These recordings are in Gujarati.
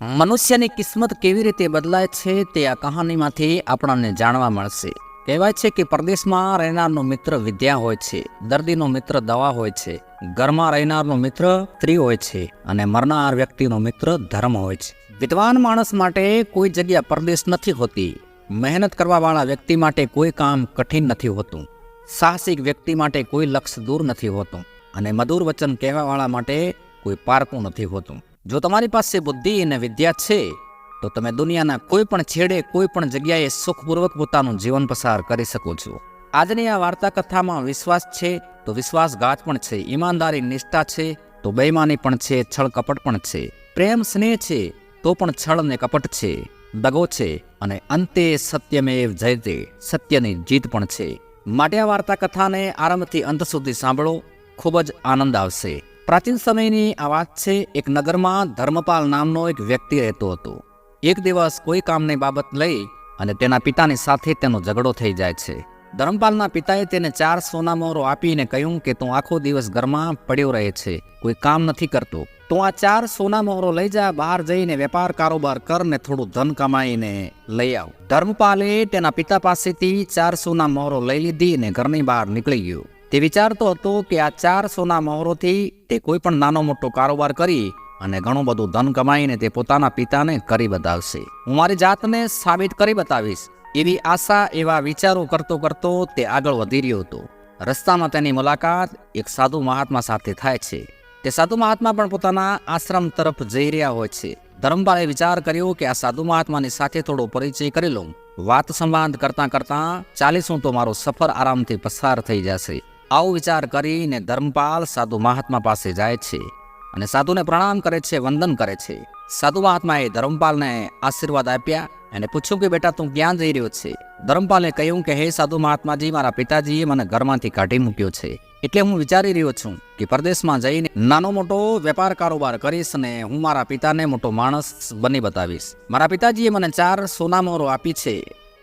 મનુષ્યની કિસ્મત કેવી રીતે બદલાય છે તે આ કહાનીમાંથી આપણને જાણવા મળશે. કહેવાય છે કે પરદેશમાં રહેનારનો મિત્ર વિદ્યા હોય છે, દર્દીનો મિત્ર દવા હોય છે, ઘરમાં રહેનારનો મિત્ર સ્ત્રી હોય છે અને મરનાર વ્યક્તિનો મિત્ર ધર્મ હોય છે. વિદ્વાન માણસ માટે કોઈ જગ્યા પરદેશ નથી હોતી. મહેનત કરવાવાળા વ્યક્તિ માટે કોઈ કામ કઠિન નથી હોતું. સાહસિક વ્યક્તિ માટે કોઈ લક્ષ્ય દૂર નથી હોતું અને મધુર વચન કહેવાવાળા માટે કોઈ પારકું નથી હોતું. જો તમારી પાસે બુદ્ધિ અને વિદ્યા છે તો તમે દુનિયાના કોઈ પણ છેડે કોઈ પણ જગ્યાએ સુખપૂર્વક પોતાનું જીવન પસાર કરી શકો છો. આજની આ વાર્તા કથામાં વિશ્વાસ છે તો વિશ્વાસઘાત પણ છે, ઈમાનદારી નિષ્ઠા છે તો બેઈમાની પણ છે, છળ કપટ પણ છે, પ્રેમ સ્નેહ છે તો પણ છળ ને કપટ છે, દગો છે અને અંતે સત્યમેવ જયતે, સત્યની જીત પણ છે. માટે આ વાર્તા કથાને આરંભથી અંત સુધી સાંભળો, ખૂબ જ આનંદ આવશે. પ્રાચીન સમયની આ વાત છે. એક નગરમાં ધર્મપાલ નામનો એક વ્યક્તિ રહેતો હતો. એક દિવસ કોઈ કામની બાબત લઈ અને તેના પિતાની સાથે તેનો ઝઘડો થઈ જાય છે. ધર્મપાલના પિતાએ તેને 4 સોના મોહરો આપીને કહ્યું કે તું આખો દિવસ ઘરમાં પડ્યો રહે છે, કોઈ કામ નથી કરતો, તું આ 4 સોના મોહરો લઈ જા, બહાર જઈને વેપાર કારોબાર કર ને થોડું ધન કમાઈને લઈ આવ. ધર્મપાલે તેના પિતા પાસેથી 4 સોના મોહરો લઈ લીધી અને ઘરની બહાર નીકળી ગયો. તે વિચારતો હતો કે આ 4 સોના મોહરોથી તે કોઈ પણ નાનો મોટો કારોબાર કરી અને ઘણું બધું ધન કમાઈને તે પોતાના પિતાને કરી બતાવશે. હું મારી જાતને સાબિત કરી બતાવીશ, એવી આશા, એવા વિચારો કરતો કરતો તે આગળ વધી રહ્યો હતો. રસ્તામાં તેની મુલાકાત એક સાધુ મહાત્મા સાથે થાય છે. તે સાધુ મહાત્મા પણ પોતાના આશ્રમ તરફ જઈ રહ્યા હોય છે. ધર્મપાલે વિચાર કર્યો કે આ સાધુ મહાત્માની સાથે થોડો પરિચય કરી લઉં. વાત સંવાદ કરતાં કરતાં ચાલીશું તો મારો સફર આરામથી પસાર થઈ જશે. આવો વિચાર કરીને ધર્મપાલ સાધુ મહાત્મા પાસે જાય છે અને સાધુને પ્રણામ કરે છે, વંદન કરે છે. સાધુ મહાત્માએ ધર્મપાલને આશીર્વાદ આપ્યા અને પૂછ્યું કે બેટા તું ક્યાં જઈ રહ્યો છે? ધર્મપાલે કહ્યું કે હે સાધુ મહાત્માજી, મારા પિતાજીએ મને ઘરમાંથી કાઢી મૂક્યો છે, એટલે હું વિચારી રહ્યો છું કે પરદેશમાં જઈને નાનો મોટો વેપાર કારોબાર કરીશ અને હું મારા પિતાને મોટો માણસ બની બતાવીશ. મારા પિતાજીએ મને 4 સોના મોહરો આપી છે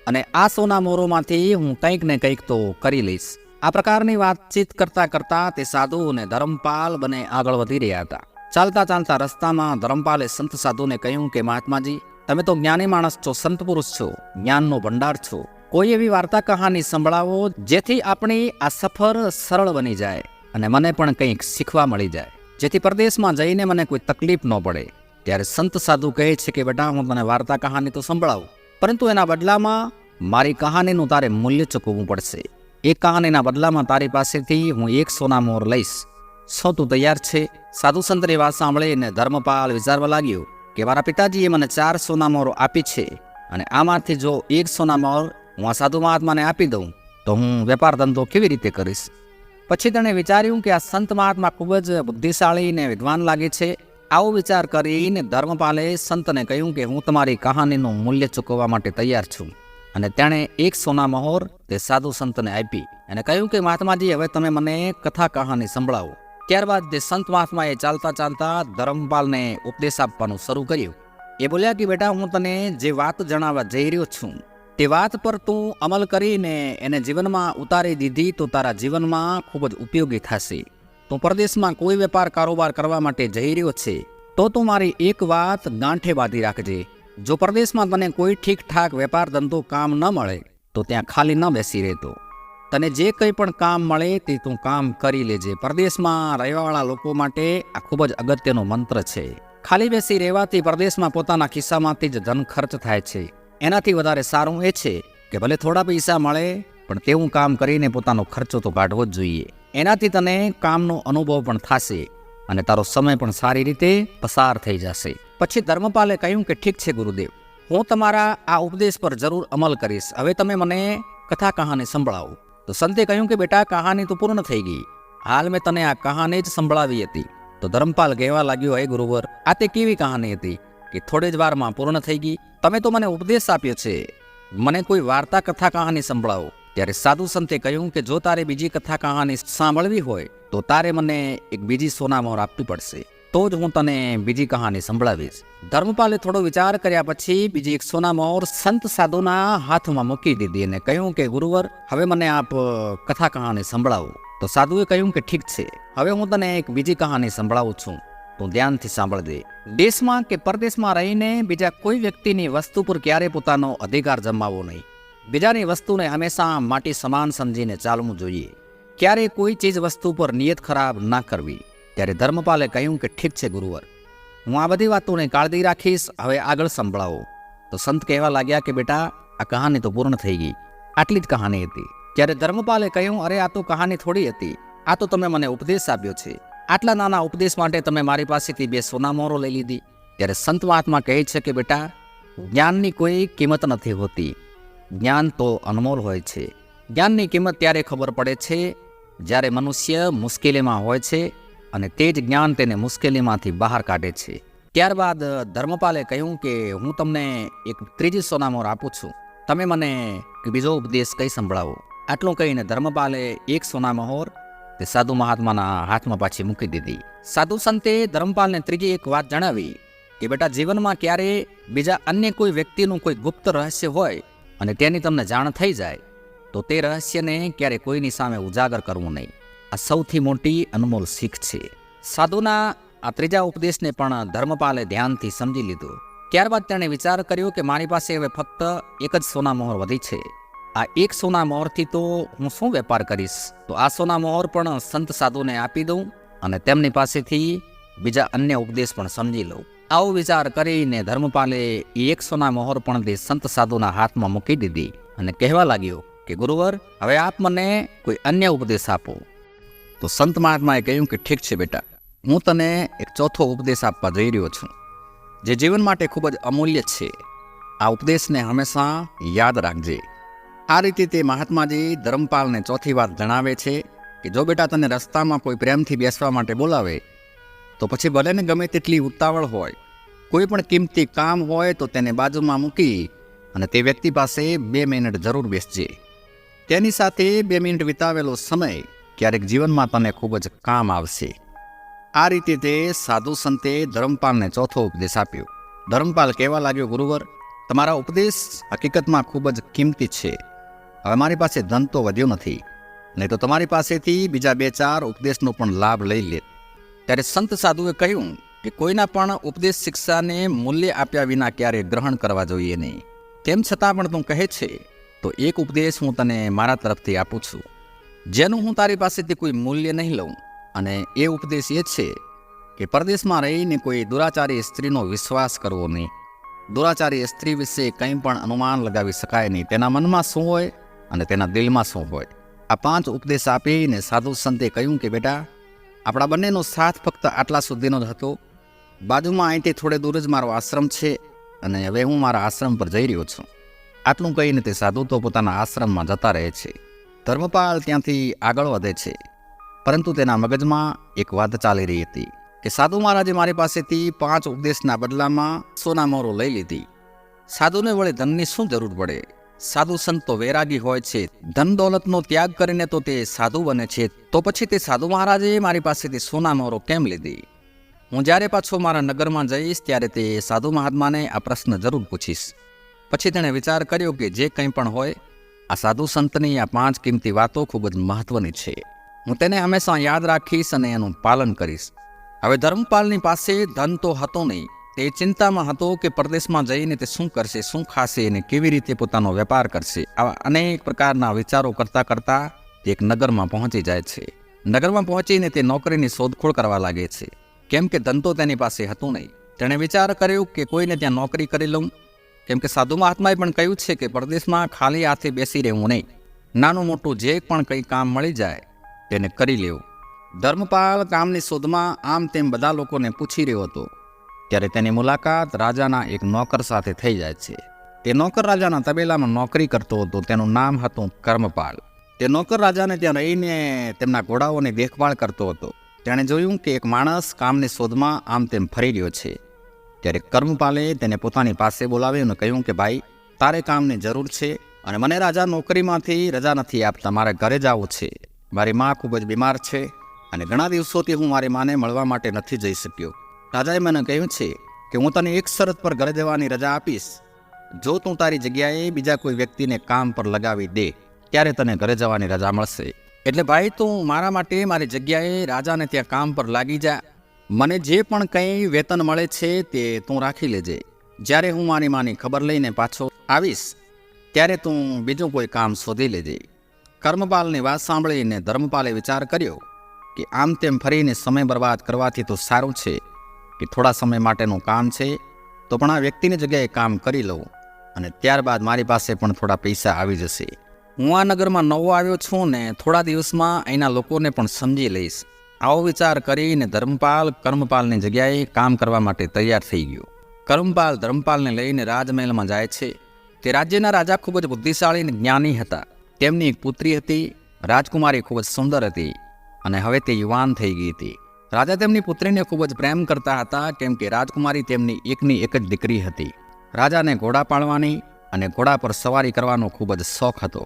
અને આ સોના મોહરોમાંથી હું કંઈક ને કંઈક તો કરી લઈશ. આ પ્રકારની વાતચીત કરતા કરતા તે સાધુ અને ધર્મપાલ બંને આગળ વધી રહ્યા હતા. ચાલતા ચાલતા રસ્તામાં ધર્મપાલે સંત સાધુને કહ્યું કે મહાત્માજી, તમે તો જ્ઞાની માણસ છો, સંત પુરુષ છો, જ્ઞાનનો ભંડાર છો, કોઈ એવી વાર્તા કહાની સંભળાવો જેથી આપણી આ સફર સરળ બની જાય અને મને પણ કંઈક શીખવા મળી જાય, જેથી પરદેશમાં જઈને મને કોઈ તકલીફ ન પડે. ત્યારે સંત સાધુ કહે છે કે બેટા હું તને વાર્તા કહાની તો સંભળાવું, પરંતુ એના બદલામાં મારી કહાનીનું તારે મૂલ્ય ચૂકવવું પડશે. એક કહાનીના બદલામાં તારી પાસેથી હું 1 સોના મોહર લઈશ. શું તું તૈયાર છે? સાધુ સંતની વાત સાંભળીને ધર્મપાલ વિચારવા લાગ્યો કે મારા પિતાજીએ મને 4 સોના મોહરો આપી છે અને આમાંથી જો 1 સોના મોહર હું આ સાધુ મહાત્માને આપી દઉં તો હું વેપાર ધંધો કેવી રીતે કરીશ? પછી તેણે વિચાર્યું કે આ સંત મહાત્મા ખૂબ જ બુદ્ધિશાળી અને વિદ્વાન લાગે છે. આવો વિચાર કરીને ધર્મપાલે સંતને કહ્યું કે હું તમારી કહાનીનું મૂલ્ય ચૂકવવા માટે તૈયાર છું. અને તેણે 1 સોના મોહર તે સાધુ સંતને આપી અને કહ્યું કે મહાત્માજી, હવે તમે મને કથા કહાની સંભળાવો. ત્યારબાદ તે સંત મહાત્માએ ચાલતા ચાલતા ધર્મપાલને ઉપદેશ આપવાનું શરૂ કર્યું. એ બોલ્યા કે બેટા હું તને જે વાત જણાવવા જઈ રહ્યો છું તે વાત પર તું અમલ કરીને એને જીવનમાં ઉતારી દીધી તો તારા જીવનમાં ખૂબ જ ઉપયોગી થશે. તું પરદેશમાં કોઈ વેપાર કારોબાર કરવા માટે જઈ રહ્યો છે તો તું મારી એક વાત ગાંઠે બાંધી રાખજે. જો પરદેશમાં તને કોઈ ઠીકઠાક વેપાર ધંધો કામ ન મળે તો ત્યાં ખાલી ન બેસી રહેતો. તને જે કંઈ પણ કામ મળે તે તું કામ કરી લેજે. પરદેશમાં રહેવાવાળા લોકો માટે આ ખૂબ જ અગત્યનો મંત્ર છે. ખાલી બેસી રહેવાથી પરદેશમાં પોતાના ખિસ્સામાંથી જ ધન ખર્ચ થાય છે. એનાથી વધારે સારું એ છે કે ભલે થોડા પૈસા મળે પણ તેવું કામ કરીને પોતાનો ખર્ચો તો કાઢવો જ જોઈએ. એનાથી તને કામનો અનુભવ પણ થશે અને તારો સમય પણ સારી રીતે પસાર થઈ જશે. પછી ધર્મપાલે કહ્યું કે ઠીક છે ગુરુદેવ, હું તમારા આ ઉપદેશ પર જરૂર અમલ કરીશ. હવે તમે મને કથા કહાની સંભળાવો. તો સંતે કહ્યું કે બેટા કહાની તો પૂર્ણ થઈ ગઈ, હાલ મેં તને આ કહાની જ સંભળાવી હતી. તો ધર્મપાલ કહેવા લાગ્યો, હે ગુરુવર, આ તે કેવી કહાની હતી કે થોડી જ વારમાં પૂર્ણ થઈ ગઈ? તમે તો મને ઉપદેશ આપ્યો છે, મને કોઈ વાર્તા કથા કહાની સંભળાવો. ત્યારે સાધુ સંતે કહ્યું કે જો તારે બીજી કથા કહાની સાંભળવી હોય તો તારે મને એક બીજી સોના મોહર આપવી પડશે, તો જ હું તને બીજી કહાની સંભળાવીશ. ધર્મપાલે થોડો વિચાર કર્યા પછી બીજી 1 સોના મોહર સંત સાધુના હાથમાં મૂકી દીધી અને કહ્યું કે ગુરુવર, હવે મને આપ કથા કહાની સંભળાવો. તો સાધુએ કહ્યું કે ઠીક છે, હવે હું તને એક બીજી કહાની સંભળાવું છું. તું ધ્યાનથી સાંભળજે. દેશમાં કે પરદેશમાં રહીને બીજા કોઈ વ્યક્તિની વસ્તુ પર ક્યારેય પોતાનો અધિકાર જમાવવો નહીં. બીજાની વસ્તુને હંમેશા માટી સમાન સમજીને ચાલવું જોઈએ. ક્યારેય કોઈ ચીજ વસ્તુ પર નિયત ખરાબ ના કરવી. ત્યારે ધર્મપાલે કહ્યું કે ઠીક છે ગુરુવર, હું આ બધી વાતોને કાળજી રાખીશ, હવે આગળ સંભળાવો. તો સંત કહેવા લાગ્યા કે બેટા, આ કહાની તો પૂર્ણ થઈ ગઈ, આટલી જ કહાની હતી. ત્યારે ધર્મપાલે કહ્યું, અરે આ તો કહાની થોડી હતી, આ તો તમે મને ઉપદેશ આપ્યો છે. આટલા નાના ઉપદેશ માટે તમે મારી પાસેથી 2 સોના મોહરો લઈ લીધી. ત્યારે સંત મહાત્મા કહે છે કે બેટા, જ્ઞાનની કોઈ કિંમત નથી હોતી, જ્ઞાન તો અનમોલ હોય છે. જ્ઞાનની કિંમત ત્યારે ખબર પડે છે જ્યારે મનુષ્ય મુશ્કેલીમાં હોય છે અને તે જ જ્ઞાન તેને મુશ્કેલીમાંથી બહાર કાઢે છે. ત્યારબાદ ધર્મપાલે કહ્યું કે હું તમને એક 3જી સોનામોહર આપું છું, તમે મને બીજો ઉપદેશ કઈ સંભળાવો. આટલું કહીને ધર્મપાલે 1 સોનામોહર તે સાધુ મહાત્માના હાથમાં પાછી મૂકી દીધી. સાધુ સંતે ધર્મપાલને ત્રીજી એક વાત જણાવી કે બેટા, જીવનમાં ક્યારે બીજા અન્ય કોઈ વ્યક્તિનું કોઈ ગુપ્ત રહસ્ય હોય અને તેની તમને જાણ થઈ જાય તો તે રહસ્યને ક્યારે કોઈની સામે ઉજાગર કરવું નહીં. આ સૌથી મોટી અનમોલ શીખ છે. સાધુના આ ત્રીજા ઉપદેશને પણ ધર્મપાલે ધ્યાનથી સમજી લીધું. ત્યારબાદ તેણે વિચાર કર્યો કે મારી પાસે હવે ફક્ત 1 જ સોનામોહર વધી છે. આ 1 સોનામોહરથી તો હું શું વેપાર કરીશ? તો આ સોનામોહર પણ સંત સાધુને આપી દઉં અને તેમની પાસેથી બીજા અન્ય ઉપદેશ પણ સમજી લઉં. આવો વિચાર કરીને ધર્મપાલે 1 સોનામોહર પણ તે સંત સાધુના હાથમાં મૂકી દીધી અને કહેવા લાગ્યો કે ગુરુવર, હવે આપ મને કોઈ અન્ય ઉપદેશ આપો. તો સંત મહાત્માએ કહ્યું કે ઠીક છે બેટા, હું તને એક ચોથો ઉપદેશ આપવા જઈ રહ્યો છું, જે જીવન માટે ખૂબ જ અમૂલ્ય છે. આ ઉપદેશને હંમેશા યાદ રાખજે. આ રીતે તે મહાત્માજી ધર્મપાલને ચોથી વાત જણાવે છે કે જો બેટા તને રસ્તામાં કોઈ પ્રેમથી બેસવા માટે બોલાવે તો પછી ભલે ને ગમે તેટલી ઉતાવળ હોય, કોઈ પણ કિંમતી કામ હોય તો તેને બાજુમાં મૂકી અને તે વ્યક્તિ પાસે 2 મિનિટ જરૂર બેસજે. તેની સાથે 2 મિનિટ વિતાવેલો સમય ક્યારેક જીવનમાં તને ખૂબ જ કામ આવશે. આ રીતે તે સાધુ સંતે ધર્મપાલને ચોથો ઉપદેશ આપ્યો. ધર્મપાલ કહેવા લાગ્યો, ગુરુવર, તમારા ઉપદેશ હકીકતમાં ખૂબ જ કિંમતી છે. હવે મારી પાસે ધન તો વધ્યો નથી, નહીં તો તમારી પાસેથી બીજા 2-4 ઉપદેશનો પણ લાભ લઈ લે. ત્યારે સંત સાધુએ કહ્યું કે કોઈના પણ ઉપદેશ શિક્ષાને મૂલ્ય આપ્યા વિના ક્યારેય ગ્રહણ કરવા જોઈએ નહીં. તેમ છતાં પણ તું કહે છે તો એક ઉપદેશ હું તને મારા તરફથી આપું છું, જેનું હું તારી પાસેથી કોઈ મૂલ્ય નહીં લઉં. અને એ ઉપદેશ એ છે કે પરદેશમાં રહીને કોઈ દુરાચારી સ્ત્રીનો વિશ્વાસ કરવો નહીં. દુરાચારી સ્ત્રી વિશે કંઈ પણ અનુમાન લગાવી શકાય નહીં, તેના મનમાં શું હોય અને તેના દિલમાં શું હોય. આ 5 ઉપદેશ આપીને સાધુ સંતે કહ્યું કે બેટા, આપણા બંનેનો સાથ ફક્ત આટલા સુધીનો જ હતો. બાજુમાં અહીંથી થોડે દૂર જ મારો આશ્રમ છે અને હવે હું મારા આશ્રમ પર જઈ રહ્યો છું. આટલું કહીને તે સાધુ તો પોતાના આશ્રમમાં જતા રહે છે. ધર્મપાલ ત્યાંથી આગળ વધે છે, પરંતુ તેના મગજમાં એક વાત ચાલી રહી હતી કે સાધુ મહારાજે મારી પાસેથી 5 ઉપદેશના બદલામાં સોનામોહરો લઈ લીધી. સાધુને વળી ધનની શું જરૂર પડે? સાધુ સંત તો વૈરાગી હોય છે, ધન દોલતનો ત્યાગ કરીને તો તે સાધુ બને છે. તો પછી તે સાધુ મહારાજે મારી પાસેથી સોનામોહરો કેમ લીધી? હું જ્યારે પાછો મારા નગરમાં જઈશ ત્યારે તે સાધુ મહાત્માને આ પ્રશ્ન જરૂર પૂછીશ. પછી તેણે વિચાર કર્યો કે જે કંઈ પણ હોય, આ સાધુ સંતની આ 5 કિંમતી વાતો ખૂબ જ મહત્વની છે. હું તેને હંમેશા યાદ રાખીશ અને એનું પાલન કરીશ. હવે ધર્મપાલની પાસે ધન તો હતો નહીં. તે ચિંતામાં હતો કે પરદેશમાં જઈને તે શું કરશે, શું ખાશે અને કેવી રીતે પોતાનો વેપાર કરશે. આવા અનેક પ્રકારના વિચારો કરતાં કરતાં તે એક નગરમાં પહોંચી જાય છે. નગરમાં પહોંચીને તે નોકરીની શોધખોળ કરવા લાગે છે, કેમ કે ધન તો તેની પાસે હતું નહીં. તેણે વિચાર કર્યો કે કોઈને ત્યાં નોકરી કરી લઉં, કેમ કે સાધુ મહાત્માએ પણ કહ્યું છે કે પરદેશમાં ખાલી હાથે બેસી રહેવું નહીં, નાનું મોટું જે પણ કંઈ કામ મળી જાય તેને કરી લેવું. ધર્મપાલ કામની શોધમાં આમ તેમ બધા લોકોને પૂછી રહ્યો હતો. ત્યારે તેની મુલાકાત રાજાના એક નોકર સાથે થઈ જાય છે. તે નોકર રાજાના તબેલામાં નોકરી કરતો હતો. તેનું નામ હતું કર્મપાલ. તે નોકર રાજાને ત્યાં રહીને તેમના ઘોડાઓની દેખભાળ કરતો હતો. તેણે જોયું કે એક માણસ કામની શોધમાં આમ તેમ ફરી રહ્યો છે. ત્યારે કર્મપાલે તેને પોતાની પાસે બોલાવ્યો અને કહ્યું કે ભાઈ, તારે કામની જરૂર છે અને મને રાજા નોકરીમાંથી રજા નથી આપતા. મારે ઘરે જવું છે. મારી મા ખૂબ જ બીમાર છે અને ઘણા દિવસોથી હું મારી માને મળવા માટે નથી જઈ શક્યો. રાજાએ મને કહ્યું છે કે હું તને એક શરત પર ઘરે જવાની રજા આપીશ. જો તું તારી જગ્યાએ બીજા કોઈ વ્યક્તિને કામ પર લગાવી દે ત્યારે તને ઘરે જવાની રજા મળશે. એટલે ભાઈ, તું મારા માટે મારી જગ્યાએ રાજાને ત્યાં કામ પર લાગી જા મને જે પણ કંઈ વેતન મળે છે તે તું રાખી લેજે. જ્યારે હું માની ખબર લઈને પાછો આવીશ ત્યારે તું બીજું કોઈ કામ શોધી લેજે. કર્મપાલની વાત સાંભળીને ધર્મપાલે વિચાર કર્યો કે આમ તેમ ફરીને સમય બરબાદ કરવાથી તો સારું છે કે થોડા સમય માટેનું કામ છે તો પણ આ વ્યક્તિની જગ્યાએ કામ કરી લઉં અને ત્યારબાદ મારી પાસે પણ થોડા પૈસા આવી જશે. હું આ નગરમાં નવો આવ્યો છું ને થોડા દિવસમાં અહીંના લોકોને પણ સમજી લઈશ. આવો વિચાર કરીને ધર્મપાલ કર્મપાલની જગ્યાએ કામ કરવા માટે તૈયાર થઈ ગયો. કર્મપાલ ધર્મપાલને લઈને રાજમહેલમાં જાય છે. તે રાજ્યના રાજા ખૂબ જ બુદ્ધિશાળી અને જ્ઞાની હતા. તેમની એક પુત્રી હતી. રાજકુમારી ખૂબ જ સુંદર હતી અને હવે તે યુવાન થઈ ગઈ હતી. રાજા તેમની પુત્રીને ખૂબ જ પ્રેમ કરતા હતા કેમ કે રાજકુમારી તેમની એકની એક જ દીકરી હતી. રાજાને ઘોડા પાળવાની અને ઘોડા પર સવારી કરવાનો ખૂબ જ શોખ હતો.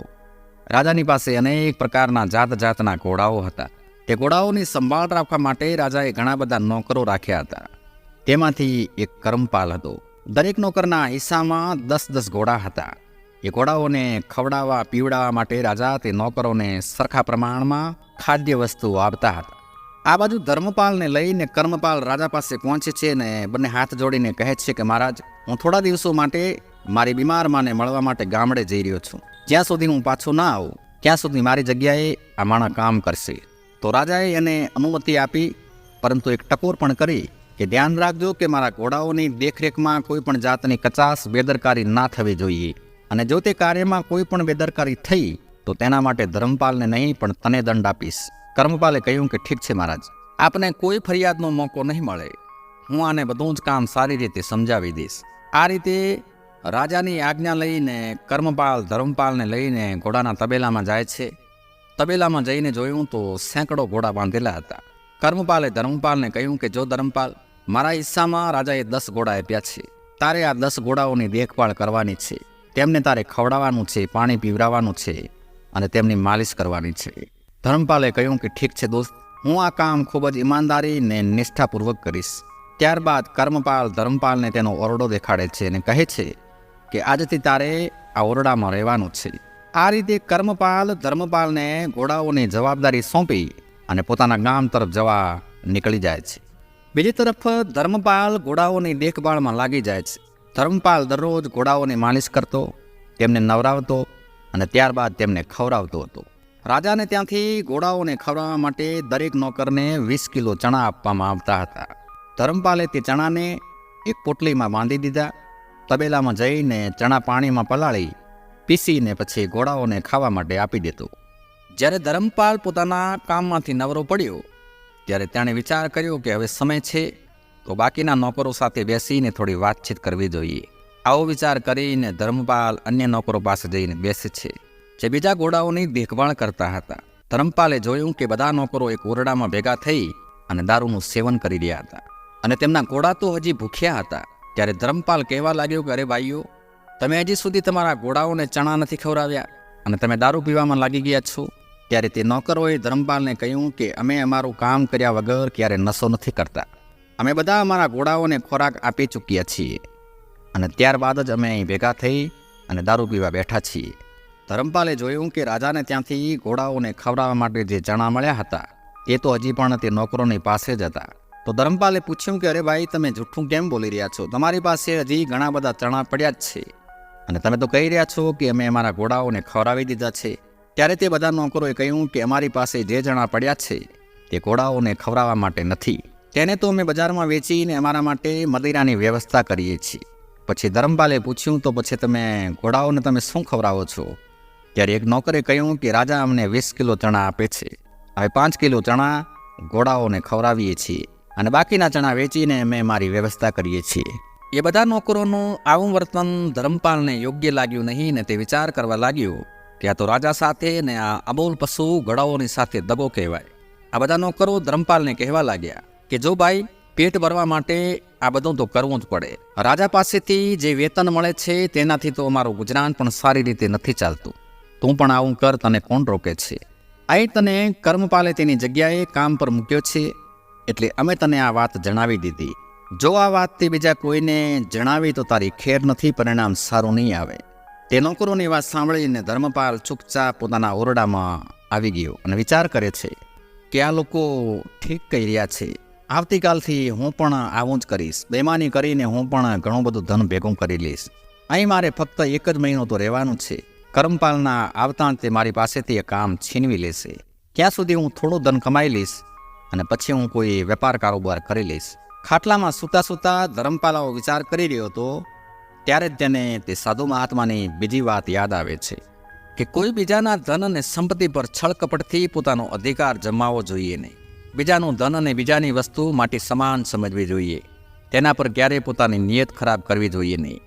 રાજાની પાસે અનેક પ્રકારના જાત જાતના ઘોડાઓ હતા. તે ઘોડાઓની સંભાળ રાખવા માટે રાજાએ ઘણા બધા નોકરો રાખ્યા હતા. તેમાંથી એક કર્મપાલ હતો. દરેક નોકરના હિસ્સામાં 10-10 ઘોડા હતા. એ ઘોડાઓને ખવડાવવા પીવડાવવા માટે રાજા તે નોકરોને સરખા પ્રમાણમાં ખાદ્ય વસ્તુઓ આપતા હતા. આ બાજુ ધર્મપાલને લઈને કર્મપાલ રાજા પાસે પહોંચે છે અને બંને હાથ જોડીને કહે છે કે મહારાજ, હું થોડા દિવસો માટે મારી બીમાર માને મળવા માટે ગામડે જઈ રહ્યો છું. જ્યાં સુધી હું પાછો ના આવું ત્યાં સુધી મારી જગ્યાએ આ માણસ કામ કરશે. તો રાજાએ એને અનુમતિ આપી, પરંતુ એક ટકોર પણ કરી કે ધ્યાન રાખજો કે મારા ઘોડાઓની દેખરેખમાં કોઈ પણ જાતની કચાશ બેદરકારી ના થવી જોઈએ અને જો તે કાર્યમાં કોઈ પણ બેદરકારી થઈ તો તેના માટે ધર્મપાલને નહીં પણ તને દંડ આપીશ. કર્મપાલે કહ્યું કે ઠીક છે મહારાજ, આપને કોઈ ફરિયાદનો મોકો નહીં મળે. હું આને બધું જ કામ સારી રીતે સમજાવી દઈશ. આ રીતે રાજાની આજ્ઞા લઈને કર્મપાલ ધર્મપાલને લઈને ઘોડાના તબેલામાં જાય છે. તબેલામાં જઈને જોયું તો સેંકડો ઘોડા બાંધેલા હતા. કર્મપાલે ધર્મપાલને કહ્યું કે જો ધર્મપાલ, મારા હિસ્સામાં રાજાએ 10 ઘોડા આપ્યા છે. તારે આ 10 ઘોડાઓની દેખભાળ કરવાની છે. તેમને તારે ખવડાવવાનું છે, પાણી પીવડાવવાનું છે અને તેમની માલિશ કરવાની છે. ધર્મપાલે કહ્યું કે ઠીક છે દોસ્ત, હું આ કામ ખૂબ જ ઈમાનદારી ને નિષ્ઠાપૂર્વક કરીશ. ત્યારબાદ કર્મપાલ ધર્મપાલને તેનો ઓરડો દેખાડે છે અને કહે છે કે આજથી તારે આ ઓરડામાં રહેવાનું છે. આ રીતે કર્મપાલ ધર્મપાલને ઘોડાઓની જવાબદારી સોંપી અને પોતાના ગામ તરફ જવા નીકળી જાય છે. બીજી તરફ ધર્મપાલ ઘોડાઓની દેખભાળમાં લાગી જાય છે. ધર્મપાલ દરરોજ ઘોડાઓની માલિશ કરતો, તેમને નવરાવતો અને ત્યારબાદ તેમને ખવડાવતો હતો. રાજાને ત્યાંથી ઘોડાઓને ખવડાવવા માટે દરેક નોકરને 20 કિલો ચણા આપવામાં આવતા હતા. ધર્મપાલે તે ચણાને એક પોટલીમાં બાંધી દીધા. તબેલામાં જઈને ચણા પાણીમાં પલાળી પીસીને પછી ઘોડાઓને ખાવા માટે આપી દેતો. જ્યારે ધર્મપાલ પોતાના કામમાંથી નવરો પડ્યો ત્યારે તેણે વિચાર કર્યો કે હવે સમય છે તો બાકીના નોકરો સાથે બેસીને થોડી વાતચીત કરવી જોઈએ. આવો વિચાર કરીને ધર્મપાલ અન્ય નોકરો પાસે જઈને બેસે છે જે બીજા ઘોડાઓની દેખભાળ કરતા હતા. ધર્મપાલે જોયું કે બધા નોકરો એક ઓરડામાં ભેગા થઈ અને દારૂનું સેવન કરી રહ્યા હતા અને તેમના ઘોડા તો હજી ભૂખ્યા હતા. ત્યારે ધર્મપાલ કહેવા લાગ્યો કે અરે ભાઈઓ, તમે હજી સુધી તમારા ઘોડાઓને ચણા નથી ખવડાવ્યા અને તમે દારૂ પીવામાં લાગી ગયા છો. ત્યારે તે નોકરોએ ધર્મપાલને કહ્યું કે અમે અમારું કામ કર્યા વગર ક્યારે નશો નથી કરતા. અમે બધા અમારા ઘોડાઓને ખોરાક આપી ચૂક્યા છીએ અને ત્યારબાદ જ અમે અહીં ભેગા થઈ અને દારૂ પીવા બેઠા છીએ. ધર્મપાલે જોયું કે રાજાને ત્યાંથી ઘોડાઓને ખવડાવવા માટે જે ચણા મળ્યા હતા તે તો હજી પણ તે નોકરોની પાસે જ હતા. તો ધર્મપાલે પૂછ્યું કે અરે ભાઈ, તમે જૂઠું કેમ બોલી રહ્યા છો? તમારી પાસે હજી ઘણા બધા ચણા પડ્યા જ છે અને તમે તો કહી રહ્યા છો કે અમે અમારા ઘોડાઓને ખવડાવી દીધા છે. ત્યારે તે બધા નોકરોએ કહ્યું કે અમારી પાસે જે ચણા પડ્યા છે તે ઘોડાઓને ખવડાવવા માટે નથી. તેને તો અમે બજારમાં વેચીને અમારા માટે મદિરાની વ્યવસ્થા કરીએ છીએ. પછી ધર્મપાલે પૂછ્યું તો પછી તમે ઘોડાઓને તમે શું ખવડાવો છો? ત્યારે એક નોકરે કહ્યું કે રાજા અમને 20 કિલો ચણા આપે છે. હવે 5 કિલો ચણા ઘોડાઓને ખવડાવીએ છીએ અને બાકીના ચણા વેચીને અમે મારી વ્યવસ્થા કરીએ છીએ. એ બધા નોકરોનું આવું વર્તન ધર્મપાલને યોગ્ય લાગ્યું નહીં ને તે વિચાર કરવા લાગ્યો કે આ તો રાજા સાથે ને આ અબોલ પશુ ઘોડાઓની સાથે દગો કહેવાય. આ બધા નોકરો ધર્મપાલને કહેવા લાગ્યા કે જો ભાઈ, પેટ ભરવા માટે આ બધું તો કરવું જ પડે. રાજા પાસેથી જે વેતન મળે છે તેનાથી તો અમારું ગુજરાન પણ સારી રીતે નથી ચાલતું. તું પણ આવું કર, તને કોણ રોકે છે? અહીં તને કર્મપાલે તેની જગ્યાએ કામ પર મૂક્યો છે એટલે અમે તને આ વાત જણાવી દીધી. જો આ વાતથી બીજા કોઈને જણાવી તો તારી ખેર નથી, પરિણામ સારું નહીં આવે. તે નોકરોની વાત સાંભળીને ધર્મપાલ ચૂપચાપ પોતાના ઓરડામાં આવી ગયો અને વિચાર કરે છે કે આ લોકો ઠીક કહી રહ્યા છે. આવતીકાલથી હું પણ આવું જ કરીશ. બેમાની કરીને હું પણ ઘણું બધું ધન ભેગું કરી લઈશ. અહીં મારે ફક્ત એક જ મહિનો તો રહેવાનું છે. કર્મપાલના આવતા તે મારી પાસેથી એ કામ છીનવી લેશે. ત્યાં સુધી હું થોડું ધન કમાઈ લઈશ અને પછી હું કોઈ વેપાર કારોબાર કરી લઈશ. ખાટલામાં સૂતા સૂતા ધર્મપાલ આવો વિચાર કરી રહ્યો હતો ત્યારે જ તેને તે સાધુ મહાત્માની બીજી વાત યાદ આવે છે કે કોઈ બીજાના ધન અને સંપત્તિ પર છળકપટથી પોતાનો અધિકાર જમાવવો જોઈએ નહીં. બીજાનું ધન અને બીજાની વસ્તુ માટે સમાન સમજવી જોઈએ. તેના પર ક્યારેય પોતાની નિયત ખરાબ કરવી જોઈએ નહીં.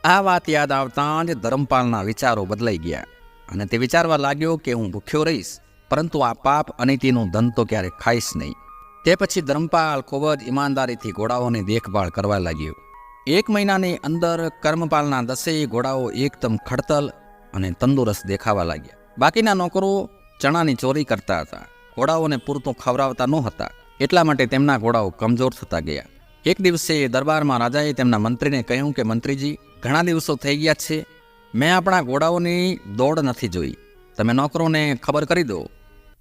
આ વાત યાદ આવતાં જ ધર્મપાલના વિચારો બદલાઈ ગયા અને તે વિચારવા લાગ્યો કે હું ભૂખ્યો રહીશ, પરંતુ આ પાપ અનિતિનું ધન તો ક્યારે ખાઈશ નહીં. તે પછી ધર્મપાલ ખૂબ જ ઈમાનદારીથી ઘોડાઓની દેખભાળ કરવા લાગ્યો. 1 મહિનાની અંદર કર્મપાલના 10 ઘોડાઓ એકદમ ખડતલ અને તંદુરસ્ત દેખાવા લાગ્યા. બાકીના નોકરો ચણાની ચોરી કરતા હતા. ઘોડાઓને પૂરતું ખવડાવતા ન હતા, એટલા માટે તેમના ઘોડાઓ કમજોર થતા ગયા. એક દિવસે દરબારમાં રાજાએ તેમના મંત્રીને કહ્યું કે મંત્રીજી, ઘણા દિવસો થઈ ગયા છે, મેં આપણા ઘોડાઓની દોડ નથી જોઈ. તમે નોકરોને ખબર કરી દો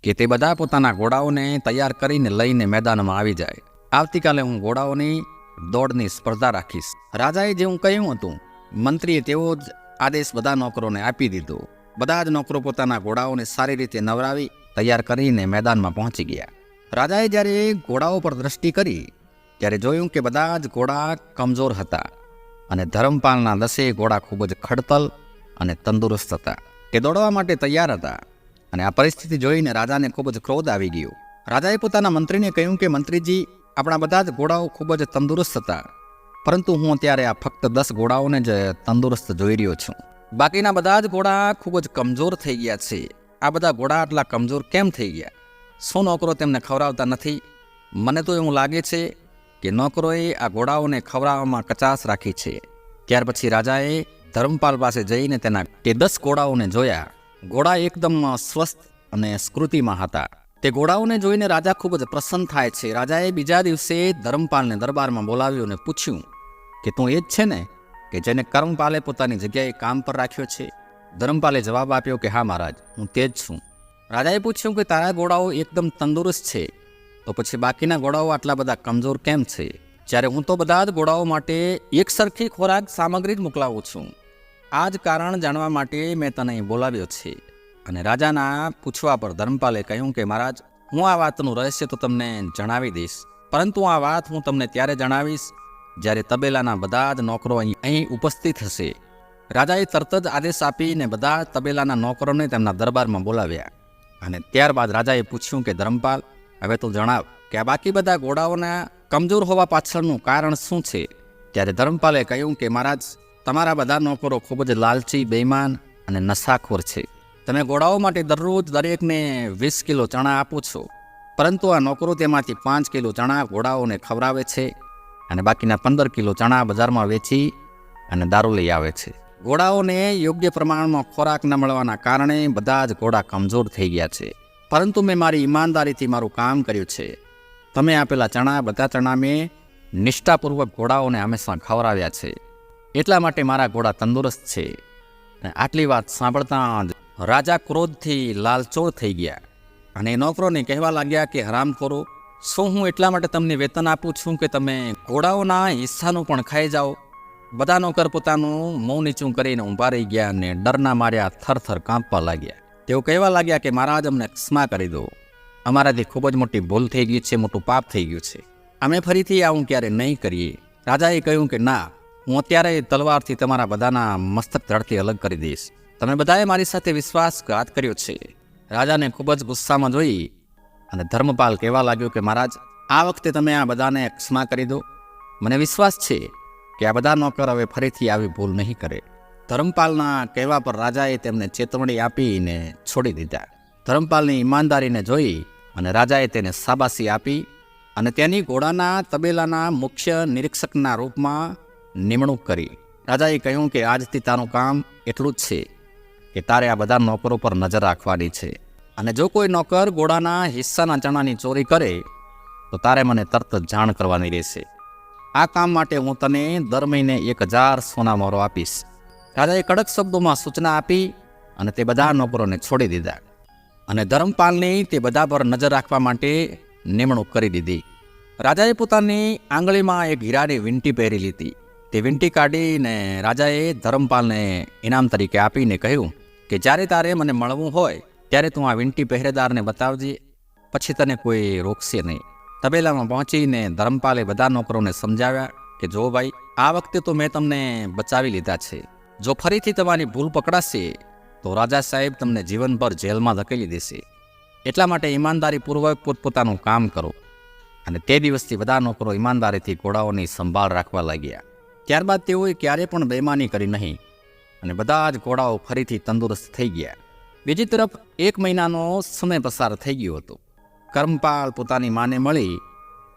કે તે બધા પોતાના ઘોડાઓને તૈયાર કરીને લઈને મેદાનમાં આવી જાય. આવતીકાલે હું ઘોડાઓની દોડની સ્પર્ધા રાખીશ. રાજાએ જેવું કહ્યું હતું, મંત્રીએ તેવો જ આદેશ બધા નોકરોને આપી દીધો. બધા જ નોકરો પોતાના ઘોડાઓને સારી રીતે નવરાવી તૈયાર કરીને મેદાનમાં પહોંચી ગયા. રાજાએ જ્યારે ઘોડાઓ પર દ્રષ્ટિ કરી ત્યારે જોયું કે બધા જ ઘોડા કમજોર હતા અને ધર્મપાલના 10 ઘોડા ખૂબ જ ખડતલ અને તંદુરસ્ત હતા. તે દોડવા માટે તૈયાર હતા અને આ પરિસ્થિતિ જોઈને રાજાને ખૂબ જ ક્રોધ આવી ગયો. રાજાએ પોતાના મંત્રીને કહ્યું કે મંત્રીજી, આપણા બધા જ ઘોડાઓ ખૂબ જ તંદુરસ્ત હતા, પરંતુ હું અત્યારે આ ફક્ત 10 ઘોડાઓને જ તંદુરસ્ત જોઈ રહ્યો છું. બાકીના બધા જ ઘોડા ખૂબ જ કમજોર થઈ ગયા છે. આ બધા ઘોડા આટલા કમજોર કેમ થઈ ગયા? શું નોકરો તેમને ખવડાવતા નથી? મને તો એવું લાગે છે કે નોકરોએ આ ઘોડાઓને ખવડાવવામાં કચાશ રાખી છે. ત્યાર પછી રાજાએ ધર્મપાલ પાસે જઈને તેના તે 10 ઘોડાઓને જોયા. ઘોડા એકદમ સ્વસ્થ અને સ્કૃતિમાં હતા. તે ઘોડાઓને જોઈને રાજા ખૂબ જ પ્રસન્ન થાય છે. રાજાએ બીજા દિવસે ધર્મપાલને દરબારમાં બોલાવ્યો અને પૂછ્યું કે તું એ જ છે ને કે જેને કર્મપાલે પોતાની જગ્યાએ કામ પર રાખ્યો છે? ધર્મપાલે જવાબ આપ્યો કે હા મહારાજ, હું તે જ છું. રાજાએ પૂછ્યું કે તારા ઘોડાઓ એકદમ તંદુરસ્ત છે, તો પછી બાકીના ઘોડાઓ આટલા બધા કમજોર કેમ છે? જ્યારે હું તો બધા જ ઘોડાઓ માટે એક સરખી ખોરાક સામગ્રી જ મોકલાવું છું. આ જ કારણ જાણવા માટે મેં તને અહીં બોલાવ્યો છે. અને રાજાના પૂછવા પર ધર્મપાલે કહ્યું કે મહારાજ, હું આ વાતનું રહસ્ય તો તમને જણાવી દઈશ, પરંતુ આ વાત હું તમને ત્યારે જણાવીશ જ્યારે તબેલાના બધા જ નોકરો અહીં ઉપસ્થિત હશે. રાજાએ તરત જ આદેશ આપીને બધા તબેલાના નોકરોને તેમના દરબારમાં બોલાવ્યા અને ત્યારબાદ રાજાએ પૂછ્યું કે ધર્મપાલ, હવે તું જણાવ કે આ બાકી બધા ઘોડાઓના કમજોર હોવા પાછળનું કારણ શું છે? ત્યારે ધર્મપાલે કહ્યું કે મહારાજ, તમારા બધા નોકરો ખૂબ જ લાલચી, બેઈમાન અને નશાખોર છે. તમે ઘોડાઓ માટે દરરોજ દરેકને 20 કિલો ચણા આપો છો, પરંતુ આ નોકરો તેમાંથી 5 કિલો ચણા ઘોડાઓને ખવડાવે છે અને બાકીના 15 કિલો ચણા બજારમાં વેચી અને દારૂ લઈ આવે છે. ઘોડાઓને યોગ્ય પ્રમાણમાં ખોરાક ન મળવાના કારણે બધા જ ઘોડા કમજોર થઈ ગયા છે. પરંતુ મેં મારી ઈમાનદારીથી મારું કામ કર્યું છે. તમે આપેલા ચણા, બધા ચણા મેં નિષ્ઠાપૂર્વક ઘોડાઓને હંમેશા ખવડાવ્યા છે, એટલા માટે મારા ઘોડા તંદુરસ્ત છે. અને આટલી વાત સાંભળતા જ રાજા ક્રોધથી લાલચોળ થઈ ગયા અને નોકરોને કહેવા લાગ્યા કે હરામખોરો, શું હું એટલા માટે તમને વેતન આપું છું કે તમે ઘોડાઓના હિસ્સાનું પણ ખાઈ જાઓ? બધા નોકર પોતાનું મોં નીચું કરીને ઊભા રહી ગયા અને ડરના માર્યા થરથર કાંપવા લાગ્યા. તેઓ કહેવા લાગ્યા કે મહારાજ, અમને ક્ષમા કરી દો. અમારાથી ખૂબ જ મોટી ભૂલ થઈ ગઈ છે, મોટું પાપ થઈ ગયું છે. અમે ફરીથી આવું ક્યારે નહીં કરીએ. રાજાએ કહ્યું કે ના, હું અત્યારે તલવારથી તમારા બધાના મસ્તક ધડથી અલગ કરી દઈશ. તમે બધાએ મારી સાથે વિશ્વાસઘાત કર્યો છે. રાજાને ખૂબ જ ગુસ્સામાં જોઈ અને ધર્મપાલ કહેવા લાગ્યો કે મહારાજ, આ વખતે તમે આ બધાને ક્ષમા કરી દો. મને વિશ્વાસ છે કે આ બધા નોકર હવે ફરીથી આવી ભૂલ નહીં કરે. ધર્મપાલના કહેવા પર રાજાએ તેમને ચેતવણી આપીને છોડી દીધા. ધર્મપાલની ઈમાનદારીને જોઈ અને રાજાએ તેને શાબાશી આપી અને તેની ઘોડાના તબેલાના મુખ્ય નિરીક્ષકના રૂપમાં નિમણૂક કરી. રાજાએ કહ્યું કે આજથી તારું કામ એટલું જ છે કે તારે આ બધા નોકરો પર નજર રાખવાની છે અને જો કોઈ નોકર ઘોડાના હિસ્સાના ચણાની ચોરી કરે તો તારે મને તરત જ જાણ કરવાની રહેશે. આ કામ માટે હું તને દર મહિને 1000 સોના મોહરો આપીશ. રાજાએ કડક શબ્દોમાં સૂચના આપી અને તે બધા નોકરોને છોડી દીધા અને ધર્મપાલની તે બધા પર નજર રાખવા માટે નિમણૂક કરી દીધી. રાજાએ પોતાની આંગળીમાં એક હીરાની વીંટી પહેરી લીધી. તે વીંટી કાઢીને રાજાએ ધર્મપાલને ઇનામ તરીકે આપીને કહ્યું કે જ્યારે તારે મને મળવું હોય ત્યારે તું આ વીંટી પહેરેદારને બતાવજે, પછી તને કોઈ રોકશે નહીં. તબેલામાં પહોંચીને ધર્મપાલે બધા નોકરોને સમજાવ્યા કે જો ભાઈ, આ વખતે તો મેં તમને બચાવી લીધા છે. જો ફરીથી તમારી ભૂલ પકડાશે તો રાજા સાહેબ તમને જીવનભર જેલમાં ધકેલી દેશે. એટલા માટે ઈમાનદારીપૂર્વક પોતપોતાનું કામ કરો. અને તે દિવસથી બધા નોકરો ઈમાનદારીથી ઘોડાઓની સંભાળ રાખવા લાગ્યા. ત્યારબાદ તેઓએ ક્યારેય પણ બેમાની કરી નહીં અને બધા જ ઘોડાઓ ફરીથી તંદુરસ્ત થઈ ગયા. બીજી તરફ 1 મહિનાનો સમય પસાર થઈ ગયો હતો. કર્મપાલ પોતાની માને મળી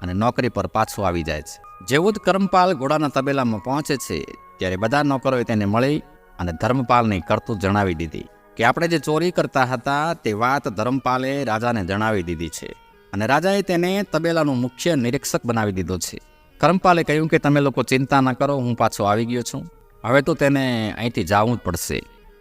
અને નોકરી પર પાછો આવી જાય છે. જેવો જ કર્મપાલ ઘોડાના તબેલામાં પહોંચે છે ત્યારે બધા નોકરોએ તેને મળી અને ધર્મપાલની કરતૂત જણાવી દીધી કે આપણે જે ચોરી કરતા હતા તે વાત ધર્મપાલે રાજાને જણાવી દીધી છે અને રાજાએ તેને તબેલાનું મુખ્ય નિરીક્ષક બનાવી દીધો છે. કર્મપાલે કહ્યું કે તમે લોકો ચિંતા ન કરો, હું પાછો આવી ગયો છું. હવે તો તેને અહીંથી જવું જ પડશે.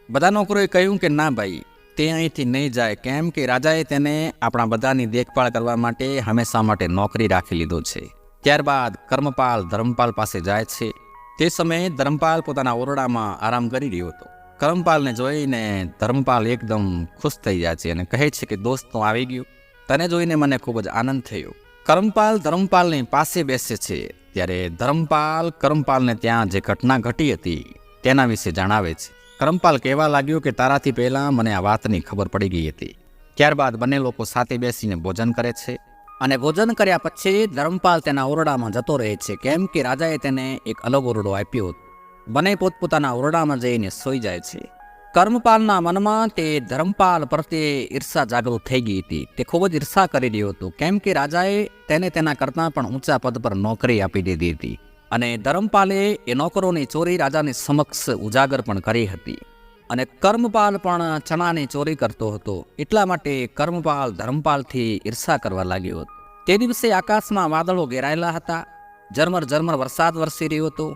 બધા નોકરોએ કહ્યું કે ના ભાઈ, તે અહીંથી નહીં જાય, કેમ કે રાજાએ તેને આપણા બધાની દેખભાળ કરવા માટે હંમેશા માટે નોકરી રાખી લીધો છે. ત્યારબાદ કર્મપાલ ધર્મપાલ પાસે જાય છે. તે સમયે ધર્મપાલ પોતાના ઓરડામાં આરામ કરી રહ્યો હતો. કર્મપાલને જોઈને ધર્મપાલ એકદમ ખુશ થઈ જાય છે અને કહે છે કે દોસ્ત, તું આવી ગયો, તને જોઈને મને ખૂબ જ આનંદ થયો. કર્મપાલ ધર્મપાલની પાસે બેસે છે ત્યારે ધર્મપાલ કર્મપાલને ત્યાં જે ઘટના ઘટી હતી તેના વિશે જણાવે છે. કર્મપાલ કહેવા લાગ્યો કે તારાથી પહેલાં મને આ વાતની ખબર પડી ગઈ હતી. ત્યારબાદ બંને લોકો સાથે બેસીને ભોજન કરે છે અને ભોજન કર્યા પછી ધર્મપાલ તેના ઓરડામાં જતો રહે છે, કેમ કે રાજાએ તેને એક અલગ ઓરડો આપ્યો હતો. બંને પોતપોતાના ઓરડામાં જઈને સૂઈ જાય છે. કર્મપાલના મનમાં તે ધર્મપાલ પ્રત્યે ઈર્ષા જાગૃત થઈ ગઈ હતી. તે ખૂબ જ ઈર્ષા કરી રહ્યો હતો, કેમ કે રાજાએ તેને તેના કરતાં પણ ઊંચા પદ પર નોકરી આપી દીધી હતી અને ધર્મપાલે એ નોકરોની ચોરી રાજાની સમક્ષ ઉજાગર પણ કરી હતી. અને કર્મપાલ પણ ચણાની ચોરી કરતો હતો. એટલા માટે કર્મપાલ ધર્મપાલથી ઈર્ષા કરવા લાગ્યો હતો. તે દિવસે આકાશમાં વાદળો ઘેરાયેલા હતા. ઝરમર ઝરમર વરસાદ વરસી રહ્યો હતો.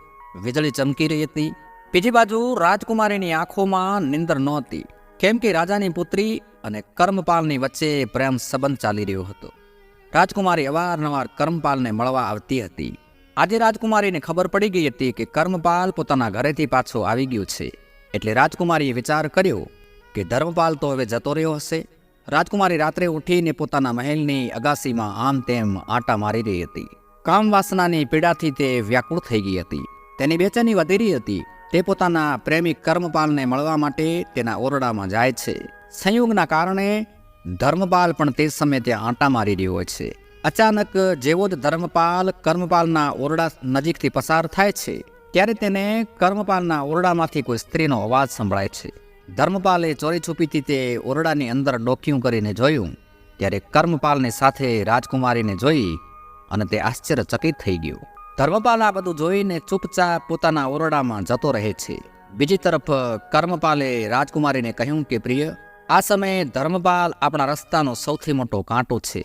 વીજળી ચમકી રહી હતી. બીજી બાજુ રાજકુમારીની આંખોમાં નિંદર નહોતી, કેમ કે રાજાની પુત્રી અને કર્મપાલની વચ્ચે પ્રેમ સંબંધ ચાલી રહ્યો હતો. રાજકુમારી અવારનવાર કર્મપાલને મળવા આવતી હતી. આજે રાજકુમારીને ખબર પડી ગઈ હતી કે કર્મપાલ પોતાના ઘરેથી પાછો આવી ગયો છે. એટલે રાજકુમારીએ વિચાર કર્યો કે ધર્મપાલ તો હવે જતો રહ્યો હશે. રાજકુમારી રાત્રે ઉઠીને પોતાના મહેલની અગાસીમાં આમ તેમ આંટા મારી રહી હતી. કામ વાસનાની પીડાથી તે વ્યાકુળ થઈ ગઈ હતી. તેની બેચેની વધી રહી હતી. તે પોતાના પ્રેમિક કર્મપાલને મળવા માટે તેના ઓરડામાં જાય છે. સંયોગના કારણે ધર્મપાલ પણ તે સમયે ત્યાં આંટા મારી રહ્યો હોય છે. અચાનક જેવો જ ધર્મપાલ કર્મપાલના ઓરડા નજીકથી પસાર થાય છે ત્યારે તેને કર્મપાલના ઓરડામાંથી કોઈ સ્ત્રીનો અવાજ સંભળાય છે. ધર્મપાલે ચોરી છુપીથી તે ઓરડાની અંદર ડોકિયું કરીને જોયું ત્યારે કર્મપાલની સાથે રાજકુમારીને જોઈ અને તે આશ્ચર્યચકિત થઈ ગયો. ધર્મપાલ આ બધું જોઈને ચૂપચાપ પોતાના ઓરડામાં જતો રહે છે. બીજી તરફ કર્મપાલે રાજકુમારીને કહ્યું કે પ્રિય, આ સમયે ધર્મપાલ આપણા રસ્તાનો સૌથી મોટો કાંટો છે.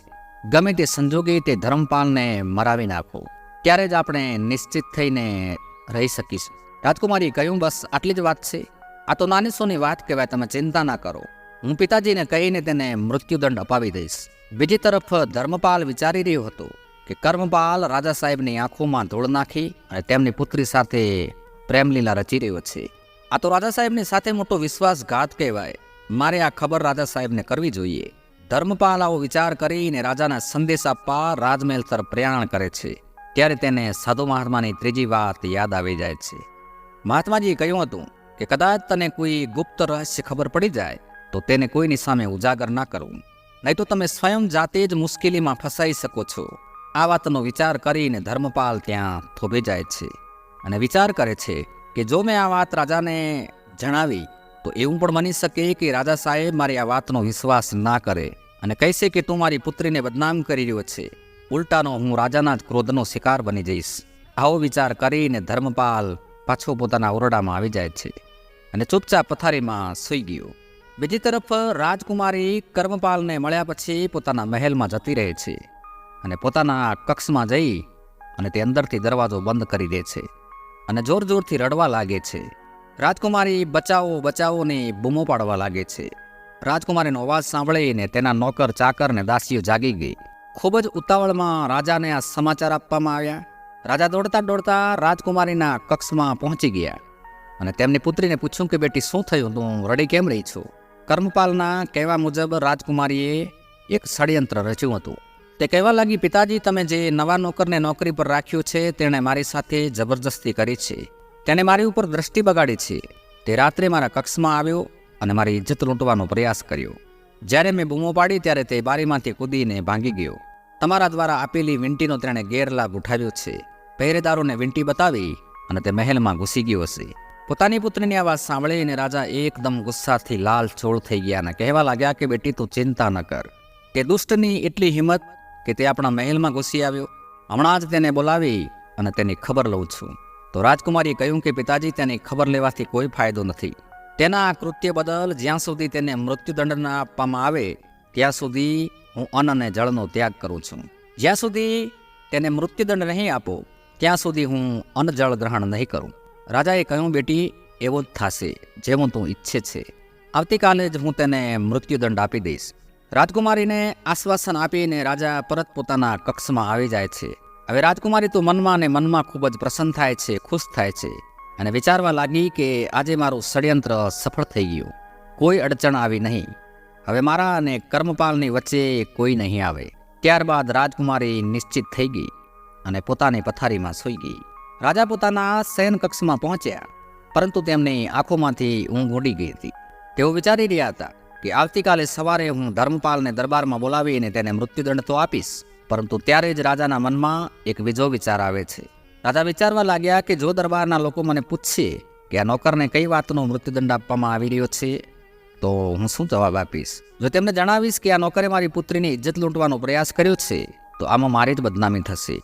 ગમે તે સંજોગે તે ધર્મપાલને મરાવી નાખો, ત્યારે જ આપણે નિશ્ચિત થઈને રહી શકીશું. રાજકુમારીએ કહ્યું, બસ આટલી જ વાત છે? આ તો નાની સોની વાત કહેવાય, તમે ચિંતા ના કરો. હું પિતાજીને કહીને તેને મૃત્યુદંડ અપાવી દઈશ. બીજી તરફ ધર્મપાલ વિચારી રહ્યો હતો કે કર્મપાલ રાજા સાહેબની આંખોમાં ધૂળ નાખી અને તેમની પુત્રી સાથે પ્રેમલીલા રચી રહ્યો છે. આ તો રાજા સાહેબની સાથે મોટો વિશ્વાસઘાત કહેવાય. મારે આ ખબર રાજા સાહેબને કરવી જોઈએ. ધર્મપાલ આવો વિચાર કરીને રાજાના સંદેશ આપવા રાજમહેલ તરફ પ્રયાણ કરે છે. ત્યારે તેને સાધુ મહાત્માની ત્રીજી વાત યાદ આવી જાય છે. મહાત્માજીએ કહ્યું હતું કે કદાચ તને કોઈ ગુપ્ત રહસ્ય ખબર પડી જાય તો તેને કોઈની સામે ઉજાગર ના કરવું, નહીં તો તમે સ્વયં જાતે જ મુશ્કેલીમાં ફસાઈ શકો છો. આ વાતનો વિચાર કરીને ધર્મપાલ ત્યાં થોભી જાય છે અને વિચાર કરે છે કે જો મેં આ વાત રાજાને જણાવી તો એવું પણ બની શકે કે રાજા સાહેબ મારી આ વાતનો વિશ્વાસ ના કરે અને કહેશે કે તું મારી પુત્રીને બદનામ કરી રહ્યો છે. ઉલટાનો હું રાજાના જ ક્રોધનો શિકાર બની જઈશ. આવો વિચાર કરીને ધર્મપાલ પાછો પોતાના ઓરડામાં આવી જાય છે અને ચૂપચાપ પથારીમાં સૂઈ ગયો. બીજી તરફ રાજકુમારી કર્મપાલને મળ્યા પછી પોતાના મહેલમાં જતી રહે છે અને પોતાના કક્ષમાં જઈ અને તે અંદરથી દરવાજો બંધ કરી દે છે અને જોર જોરથી રડવા લાગે છે. રાજકુમારી બચાવો બચાવોની બૂમો પાડવા લાગે છે. રાજકુમારીનો અવાજ સાંભળીને તેના નોકર ચાકર ને દાસીઓ જાગી ગઈ ખૂબ જ ઉતાવળમાં રાજાને આ સમાચાર આપવામાં આવ્યા. રાજા દોડતા દોડતા રાજકુમારીના કક્ષમાં પહોંચી ગયા અને તેમની પુત્રીને પૂછ્યું કે બેટી શું થયું, તું રડી કેમ રહી છું? કર્મપાલના કહેવા મુજબ રાજકુમારીએ એક ષડયંત્ર રચ્યું હતું. તે કહેવા લાગી, પિતાજી, તમે જે નવા નોકરને નોકરી પર રાખ્યો છે તેણે મારી સાથે જબરજસ્તી કરી છે. તેણે મારી ઉપર દ્રષ્ટિ બગાડી છે. તે રાત્રે મારા કક્ષમાં આવ્યો અને મારી ઇજ્જત લૂંટવાનો પ્રયાસ કર્યો. જ્યારે મેં બૂમો પાડી ત્યારે તે બારીમાંથી કૂદીને ભાંગી ગયો. તમારા દ્વારા આપેલી વીંટીનો તેણે ગેરલાભ ઉઠાવ્યો છે. પહેરેદારોને વીંટી બતાવી અને તે મહેલમાં ઘૂસી ગયો હશે. પોતાની પુત્રીની આ વાત સાંભળીને રાજા એકદમ ગુસ્સાથી લાલ ચોળ થઈ ગયા અને કહેવા લાગ્યા કે બેટી, તું ચિંતા ન કર. તે દુષ્ટની એટલી હિંમત કે તે આપણા મહેલમાં ઘૂસી આવ્યો. હમણાં જ તેને બોલાવી અને તેની ખબર લઉં છું. તો રાજકુમારીએ કહ્યું કે પિતાજી, તેની ખબર લેવાથી કોઈ ફાયદો નથી. તેના આ કૃત્ય બદલ જ્યાં સુધી તેને મૃત્યુદંડ ન આપવામાં આવે ત્યાં સુધી હું અન્ન અને જળનો ત્યાગ કરું છું. જ્યાં સુધી તેને મૃત્યુદંડ નહીં આપો ત્યાં સુધી હું અન્ન જળ ગ્રહણ નહીં કરું. રાજાએ કહ્યું, બેટી, એવો જ થશે જેવું તું ઈચ્છે છે. આવતીકાલે જ હું તેને મૃત્યુદંડ આપી દઈશ. રાજકુમારીને આશ્વાસન આપીને રાજા પરત પોતાના કક્ષમાં આવી જાય છે. હવે રાજકુમારી તો મનમાં ને મનમાં ખૂબ જ પ્રસન્ન થાય છે, ખુશ થાય છે અને વિચારવા લાગી કે આજે મારું ષડયંત્ર સફળ થઈ ગયું. કોઈ અડચણ આવી નહીં. હવે મારા અને કર્મપાલની વચ્ચે કોઈ નહીં આવે. ત્યારબાદ રાજકુમારી નિશ્ચિત થઈ ગઈ અને પોતાની પથારીમાં સૂઈ ગઈ. રાજા પોતાના શયન કક્ષમાં પહોંચ્યા, પરંતુ તેમની આંખોમાંથી ઊંઘ ઉડી ગઈ હતી. તેઓ વિચારી રહ્યા હતા કે આવતીકાલે સવારે હું ધર્મપાલને દરબારમાં બોલાવીને તેને મૃત્યુદંડ તો આપીશ, પરંતુ ત્યારે જ રાજાના મનમાં એક બીજો વિચાર આવે છે. રાજા વિચારવા લાગ્યા કે જો દરબારના લોકો મને પૂછશે કે આ નોકરને કઈ વાતનો મૃત્યુદંડ આપવામાં આવી રહ્યો છે તો હું શું જવાબ આપીશ? જો તેમને જણાવીશ કે આ નોકરે મારી પુત્રીની ઇજ્જત લૂંટવાનો પ્રયાસ કર્યો છે તો આમાં મારી જ બદનામી થશે.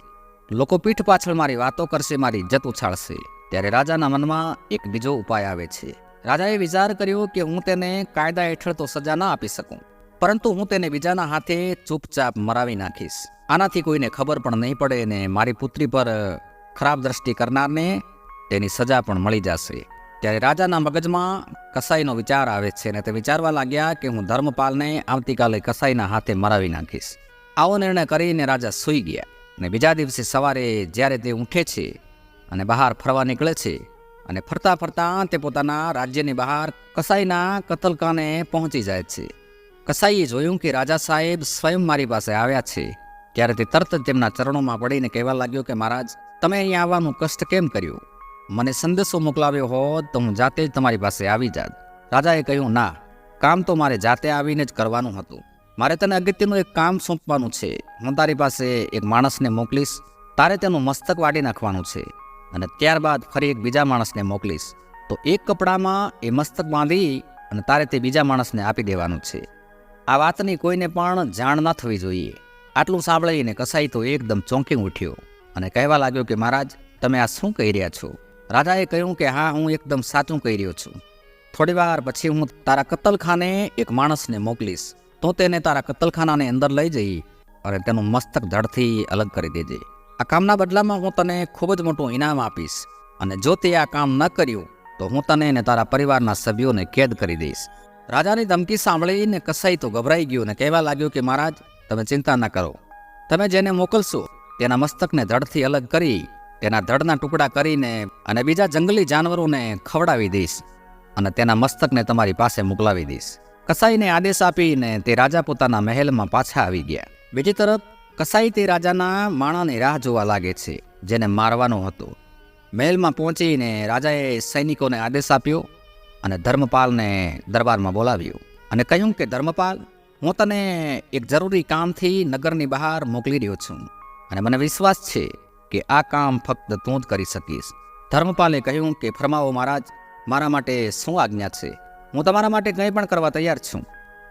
લોકો પીઠ પાછળ મારી વાતો કરશે, મારી ઇજ્જત ઉછાળશે. ત્યારે રાજાના મનમાં એક બીજો ઉપાય આવે છે. રાજાએ વિચાર કર્યો કે હું તેને કાયદા હેઠળ તો સજા ના આપી શકું, પરંતુ હું તેને બીજાના હાથે ચૂપચાપ મરાવી નાખીશ. આનાથી કોઈને ખબર પણ નહીં પડે અને મારી પુત્રી પર ખરાબ દ્રષ્ટિ કરનારને તેની સજા પણ મળી જશે. ત્યારે રાજાના મગજમાં કસાઈનો વિચાર આવે છે અને તે વિચારવા લાગ્યા કે હું ધર્મપાલને આવતીકાલે કસાઈના હાથે મરાવી નાખીશ. આવો નિર્ણય કરીને રાજા સૂઈ ગયા અને બીજા દિવસે સવારે જ્યારે તે ઉઠે છે અને બહાર ફરવા નીકળે છે અને ફરતા ફરતા તે પોતાના રાજ્યની બહાર કસાઈના કતલખાને પહોંચી જાય છે. કસાઈએ જોયું કે રાજા સાહેબ સ્વયં મારી પાસે આવ્યા છે. ત્યારે તે તરત જ તેમના ચરણોમાં પડીને કહેવા લાગ્યો કે મહારાજ, તમે અહીં આવવાનું કષ્ટ કેમ કર્યું? મને સંદેશો મોકલાવ્યો હોત તો હું જાતે જ તમારી પાસે આવી જાત. રાજાએ કહ્યું, ના, કામ તો મારે જાતે આવીને જ કરવાનું હતું. મારે તને અગત્યનું એક કામ સોંપવાનું છે. હું તારી પાસે એક માણસને મોકલીશ. તારે તેનું મસ્તક વાટી નાખવાનું છે અને ત્યારબાદ ફરી એક બીજા માણસને મોકલીશ. તો એક કપડામાં એ મસ્તક બાંધી અને તારે તે બીજા માણસને આપી દેવાનું છે. આ વાતની કોઈને પણ જાણ ન થવી જોઈએ. આટલું સાંભળીને કસાઈ તો એકદમ ચોંકી ઉઠ્યો અને કહેવા લાગ્યો કે મહારાજ, તમે આ શું કહી રહ્યા છો? રાજાએ કહ્યું કે હા, હું એકદમ સાચું કહી રહ્યો છું. થોડી વાર પછી હું તારા કતલખાને એક માણસને મોકલીશ. તો તેને તારા કતલખાનાની અંદર લઈ જઈ અને તેનું મસ્તક ધડથી અલગ કરી દેજે. આ કામના બદલામાં હું તને ખૂબ જ મોટું ઇનામ આપીશ અને જો તે આ કામ ન કર્યું તો હું તને અને તારા પરિવારના સભ્યોને કેદ કરી દઈશ. રાજાની ધમકી સાંભળીને કસાઈ તો ગભરાઈ ગયો અને કહેવા લાગ્યો કે મહારાજ, તમે ચિંતા ન કરો. તમે જેને મોકલશો તેના મસ્તકને ધડથી અલગ કરી તેના ધડના ટુકડા કરીને અને બીજા જંગલી જાનવરોને ખવડાવી દઈશ અને તેના મસ્તકને તમારી પાસે મોકલાવી દઈશ. કસાઈને આદેશ આપીને તે રાજા પોતાના મહેલમાં પાછા આવી ગયા. બીજી તરફ કસાઈ તે રાજાના માણાની રાહ જોવા લાગે છે જેને મારવાનો હતો. મહેલમાં પહોંચીને રાજાએ સૈનિકોને આદેશ આપ્યો અને ધર્મપાલને દરબારમાં બોલાવ્યો અને કહ્યું કે ધર્મપાલ, હું તને એક જરૂરી કામથી નગરની બહાર મોકલી રહ્યો છું અને મને વિશ્વાસ છે કે આ કામ ફક્ત તું જ કરી શકીશ. ધર્મપાલે કહ્યું કે ફરમાવો મહારાજ, મારા માટે શું આજ્ઞા છે? હું તમારા માટે કંઈ પણ કરવા તૈયાર છું.